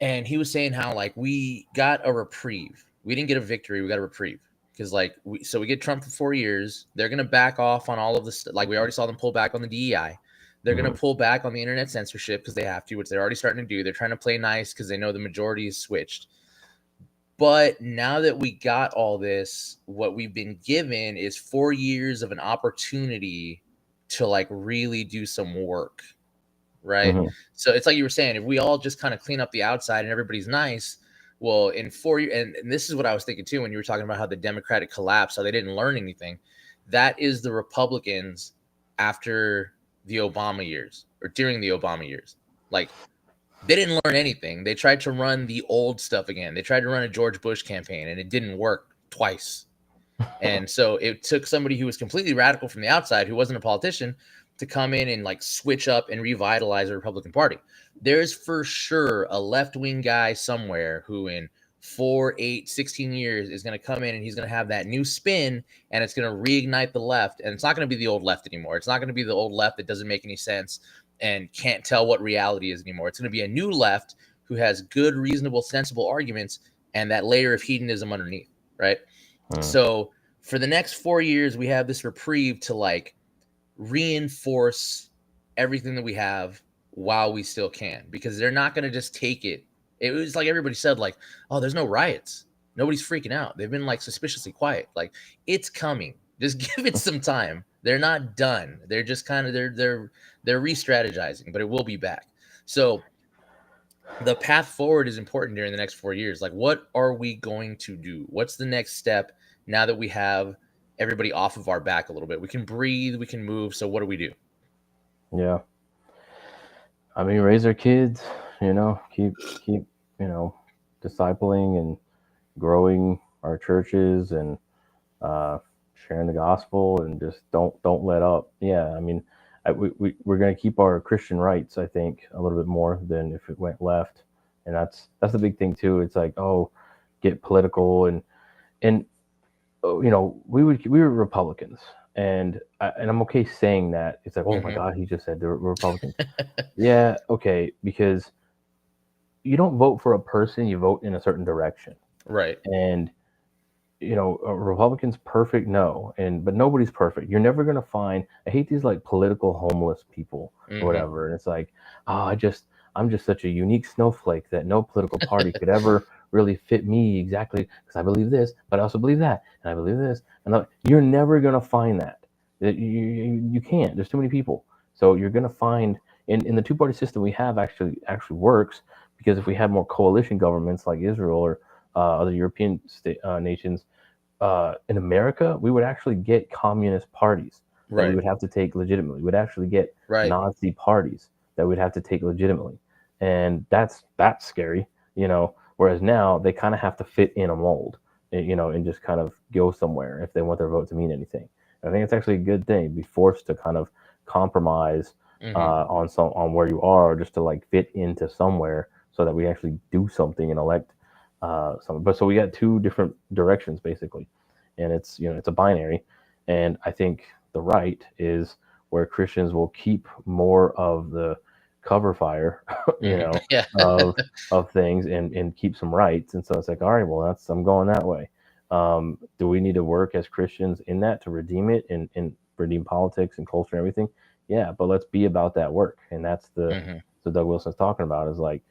and he was saying how like we got a reprieve. We didn't get a victory, we got a reprieve, because like we get Trump for 4 years. They're going to back off on all of this. Like, we already saw them pull back on the DEI. They're going to pull back on the internet censorship because they have to, which they're already starting to do. They're trying to play nice because they know the majority is switched. But now that we got all this, what we've been given is 4 years of an opportunity to like really do some work, right? Mm-hmm. So it's like you were saying, if we all just kind of clean up the outside and everybody's nice, well, in 4 years, and this is what I was thinking too when you were talking about how the Democratic collapse, how they didn't learn anything. That is the Republicans after the Obama years, or during the Obama years. Like, they didn't learn anything. They tried to run the old stuff again. They tried to run a George Bush campaign, and it didn't work twice. And so it took somebody who was completely radical from the outside, who wasn't a politician, to come in and like switch up and revitalize the Republican Party. There's for sure a left-wing guy somewhere who in 4, 8, 16 years is going to come in, and he's going to have that new spin, and it's going to reignite the left. And it's not going to be the old left anymore. It's not going to be the old left that doesn't make any sense and can't tell what reality is anymore. It's going to be a new left who has good, reasonable, sensible arguments, and that layer of hedonism underneath, right? So for the next 4 years, we have this reprieve to like reinforce everything that we have while we still can, because they're not going to just take it. It was like everybody said, like, oh, there's no riots. Nobody's freaking out. They've been like suspiciously quiet. Like, it's coming. Just give it some time. They're not done. They're just kind of they're re-strategizing, but it will be back. So the path forward is important during the next 4 years. Like, what are we going to do? What's the next step now that we have everybody off of our back a little bit? We can breathe, we can move. So what do we do? Yeah. I mean, raise our kids, keep, discipling and growing our churches and sharing the gospel, and just don't let up. Yeah. I mean, we're going to keep our Christian rights, I think, a little bit more than if it went left. And that's the big thing too. It's like, oh, get political and we were Republicans, and I'm okay saying that. It's like, oh my God, he just said they're Republicans. Yeah, okay, because you don't vote for a person, you vote in a certain direction, Right. and a Republican's perfect, no, but nobody's perfect. You're never gonna find. I hate these like political homeless people or whatever, and it's like, oh, I'm just such a unique snowflake that no political party could ever really fit me exactly, because I believe this, but I also believe that, and I believe this, and you're never gonna find that. You can't. There's too many people. So you're gonna find in the two-party system we have actually works, because if we had more coalition governments like Israel or other European nations, in America, we would actually get communist parties that we would have to take legitimately. We would actually get Nazi parties that we'd have to take legitimately, and that's scary, Whereas now they kind of have to fit in a mold, and just kind of go somewhere if they want their vote to mean anything. And I think it's actually a good thing, be forced to kind of compromise on where you are, just to like fit into somewhere, so that we actually do something and elect something. But so we got two different directions basically, and it's it's a binary. And I think the right is where Christians will keep more of the cover fire, of things, and keep some rights. And so it's like, all right, well, I'm going that way. Do we need to work as Christians in that to redeem it and redeem politics and culture and everything? yeah, but let's be about that work. And that's the Hmm. so Doug Wilson's talking about is like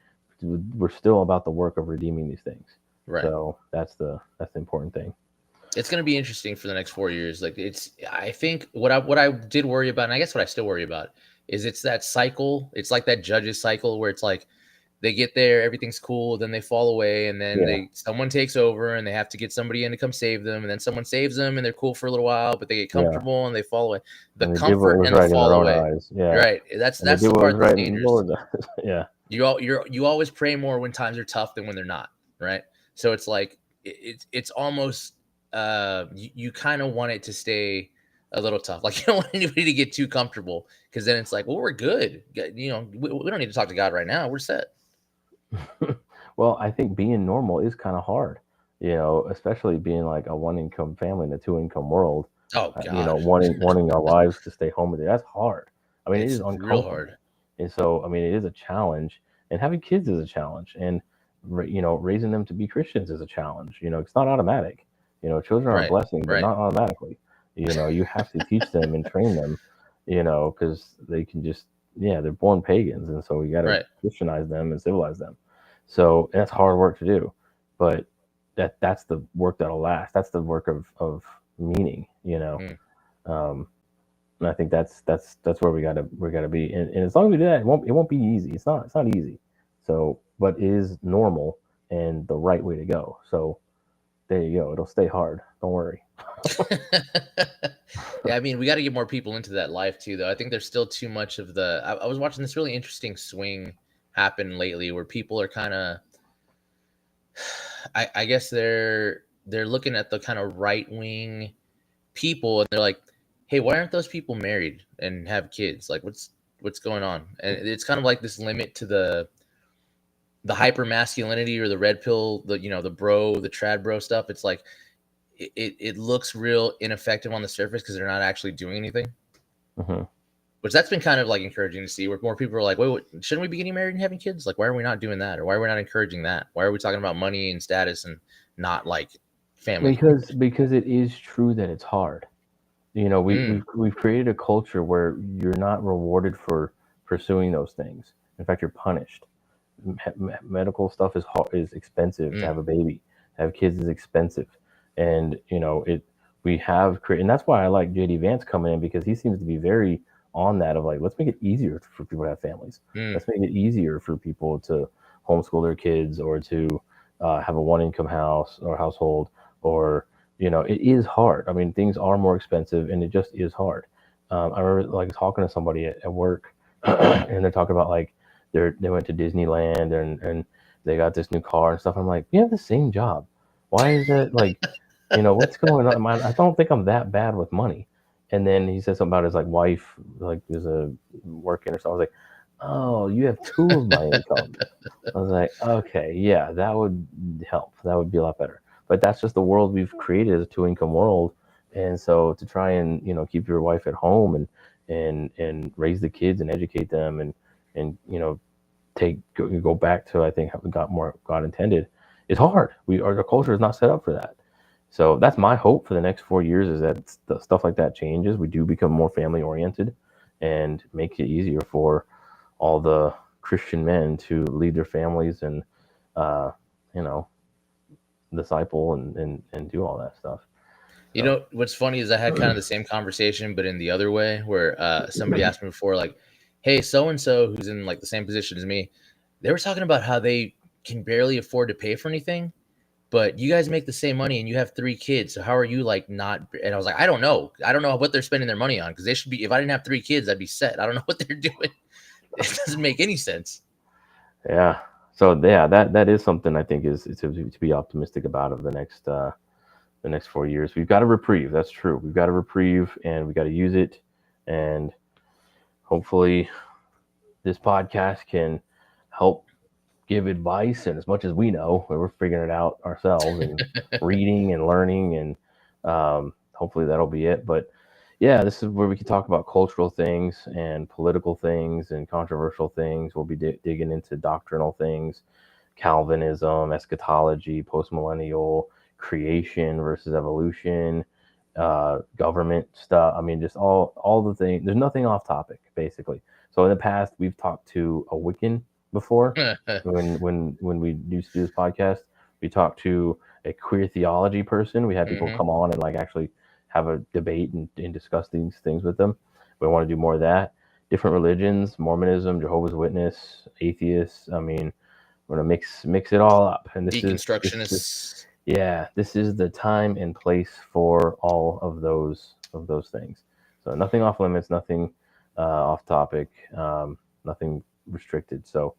we're still about the work of redeeming these things. Right. So that's the important thing. It's going to be interesting for the next 4 years. Like I think what I did worry about, and I guess what I still worry about, is it's that cycle. It's like that judges cycle where it's like they get there, everything's cool, then they fall away, and then Yeah, someone takes over, and they have to get somebody in to come save them, and then someone saves them, and they're cool for a little while, but they get yeah. comfortable and they fall away. The And they did what comfort was and the right in their fall own away, eyes. Yeah. right? That's And they that's did the what was part that's right in the dangerous. Lord's eyes. Yeah. You always pray more when times are tough than when they're not, right? So it's like it's almost you kind of want it to stay a little tough. Like you don't want anybody to get too comfortable because then it's like, well, we're good. We don't need to talk to God right now. We're set. Well, I think being normal is kind of hard, especially being like a one income family in a two income world. Oh God, Wanting our wives to stay home with you, that's hard. I mean, it is it's real hard. uncomfortable. And so, I mean, it is a challenge, and having kids is a challenge, and raising them to be Christians is a challenge. It's not automatic. Children are a Right, blessing, but right, not automatically. You have to teach them and train them, because they can just, yeah, they're born pagans, and so we got to right. Christianize them and civilize them. So that's hard work to do, but that's the work that'll last. That's the work of meaning. Mm. Um, and I think that's where we gotta be. And as long as we do that, it won't be easy. It's not easy. So, but it is normal and the right way to go. So there you go. It'll stay hard. Don't worry. Yeah, I mean, we got to get more people into that life too, though. I think there's still too much of the. I was watching this really interesting swing happen lately, where people are kind of. I guess they're looking at the kind of right wing people, and they're like, "Hey, why aren't those people married and have kids? Like, what's going on?" And it's kind of like this limit to the hyper masculinity or the red pill, the bro, the trad bro stuff. It's like it looks real ineffective on the surface because they're not actually doing anything. Hmm. Which that's been kind of like encouraging to see, where more people are like, wait, shouldn't we be getting married and having kids? Like, why are we not doing that? Or why are we not encouraging that? Why are we talking about money and status and not like family? Because it is true that it's hard. Mm, We've created a culture where you're not rewarded for pursuing those things. In fact, you're punished. Medical stuff is expensive. To mm, have a baby, to have kids is expensive, and we have created, and that's why I like JD Vance coming in, because he seems to be very on that of like, let's make it easier for people to have families. mm. Let's make it easier for people to homeschool their kids, or to have a one income house or household, or it is hard. I mean, things are more expensive, and it just is hard. I remember like talking to somebody at work, and they're talking about like they went to Disneyland, and they got this new car and stuff. I'm like, we have the same job. Why is that like, what's going on? I don't think I'm that bad with money. And then he said something about his like wife, like is a working or something. I was like, oh, you have two of my incomes. I was like, okay, yeah, that would help. That would be a lot better. But that's just the world we've created, as a two income world. And so to try and keep your wife at home, and raise the kids and educate them, and go back to, I think, how we got more God intended, is hard. Our culture is not set up for that. So that's my hope for the next 4 years, is that stuff like that changes. We do become more family oriented, and make it easier for all the Christian men to lead their families, and uh, you know disciple, and do all that stuff. You So know what's funny is I had kind of the same conversation, but in the other way, where somebody asked me before, like, "Hey, so and so who's in like the same position as me, they were talking about how they can barely afford to pay for anything, but you guys make the same money and you have 3 kids. So how are you like not?" And I was like, I don't know. I don't know what they're spending their money on, because they should be. If I didn't have 3 kids, I'd be set. I don't know what they're doing. It doesn't make any sense. yeah, yeah, that is something I think is to be optimistic about of the next 4 years. We've got a reprieve. That's true. We've got a reprieve, and we got to use it. And hopefully, this podcast can help give advice. And as much as we know, we're figuring it out ourselves, and reading and learning, and hopefully that'll be it. But yeah, this is where we can talk about cultural things, and political things, and controversial things. We'll be digging into doctrinal things: Calvinism, eschatology, postmillennial, creation versus evolution, government stuff. I mean, just all the things. There's nothing off topic, basically. So in the past, we've talked to a Wiccan before. when we used to do this podcast, we talked to a queer theology person. We had people come on and like actually have a debate and discuss these things with them. We want to do more of that. Different religions, Mormonism, Jehovah's Witness, atheists. I mean, we're gonna mix it all up. And this is Deconstructionists. this is the time and place for all of those things. So nothing off limits, nothing off topic, nothing restricted. So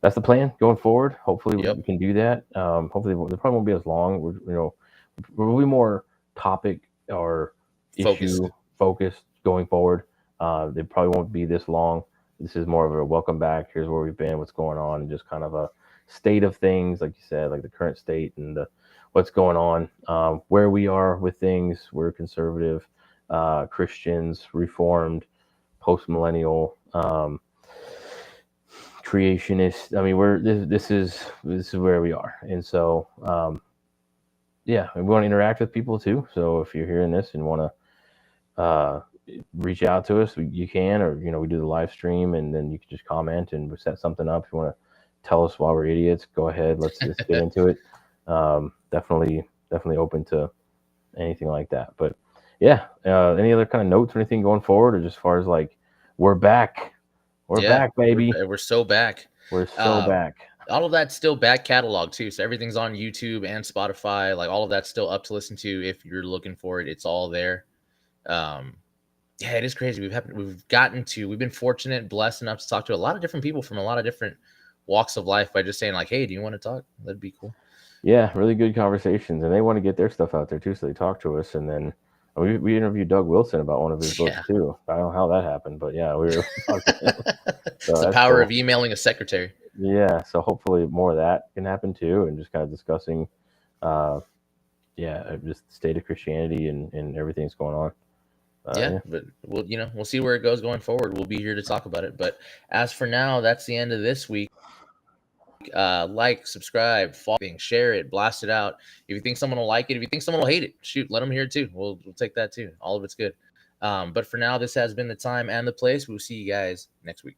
that's the plan going forward. Hopefully we can do that. Hopefully there probably won't be as long. We'll be more topic or issue focused going forward. They probably won't be this long. This is more of a welcome back. Here's where we've been, what's going on, and just kind of a state of things, like you said, like the current state and what's going on, where we are with things. We're conservative, Christians, reformed, post-millennial, creationist. I mean, this is where we are, and so yeah, we want to interact with people too. So if you're hearing this and want to reach out to us, you can, or we do the live stream, and then you can just comment and we set something up. If you want to tell us why we're idiots, go ahead. Let's get into it. Definitely open to anything like that. But yeah, any other kind of notes or anything going forward, or just as far as like we're back, back, baby. We're so back. We're so back. All of that's still back catalog too. So everything's on YouTube and Spotify. Like all of that's still up to listen to if you're looking for it. It's all there. Yeah, it is crazy. We've been fortunate, blessed enough to talk to a lot of different people from a lot of different walks of life by just saying like, hey, do you want to talk? That'd be cool. Yeah, really good conversations, and they want to get their stuff out there too, so they talk to us. And then we interviewed Doug Wilson about one of his books too. I don't know how that happened, but yeah, we were talking to him. So it's the power of emailing a secretary. Yeah, so hopefully more of that can happen too, and just kind of discussing just the state of Christianity and everything that's going on. But we'll see where it goes going forward. We'll be here to talk about it. But as for now, that's the end of this week. Like, subscribe, follow, share it, blast it out. If you think someone will like it, if you think someone will hate it, shoot, let them hear it too. We'll take that too. All of it's good. But for now, this has been the time and the place. We'll see you guys next week.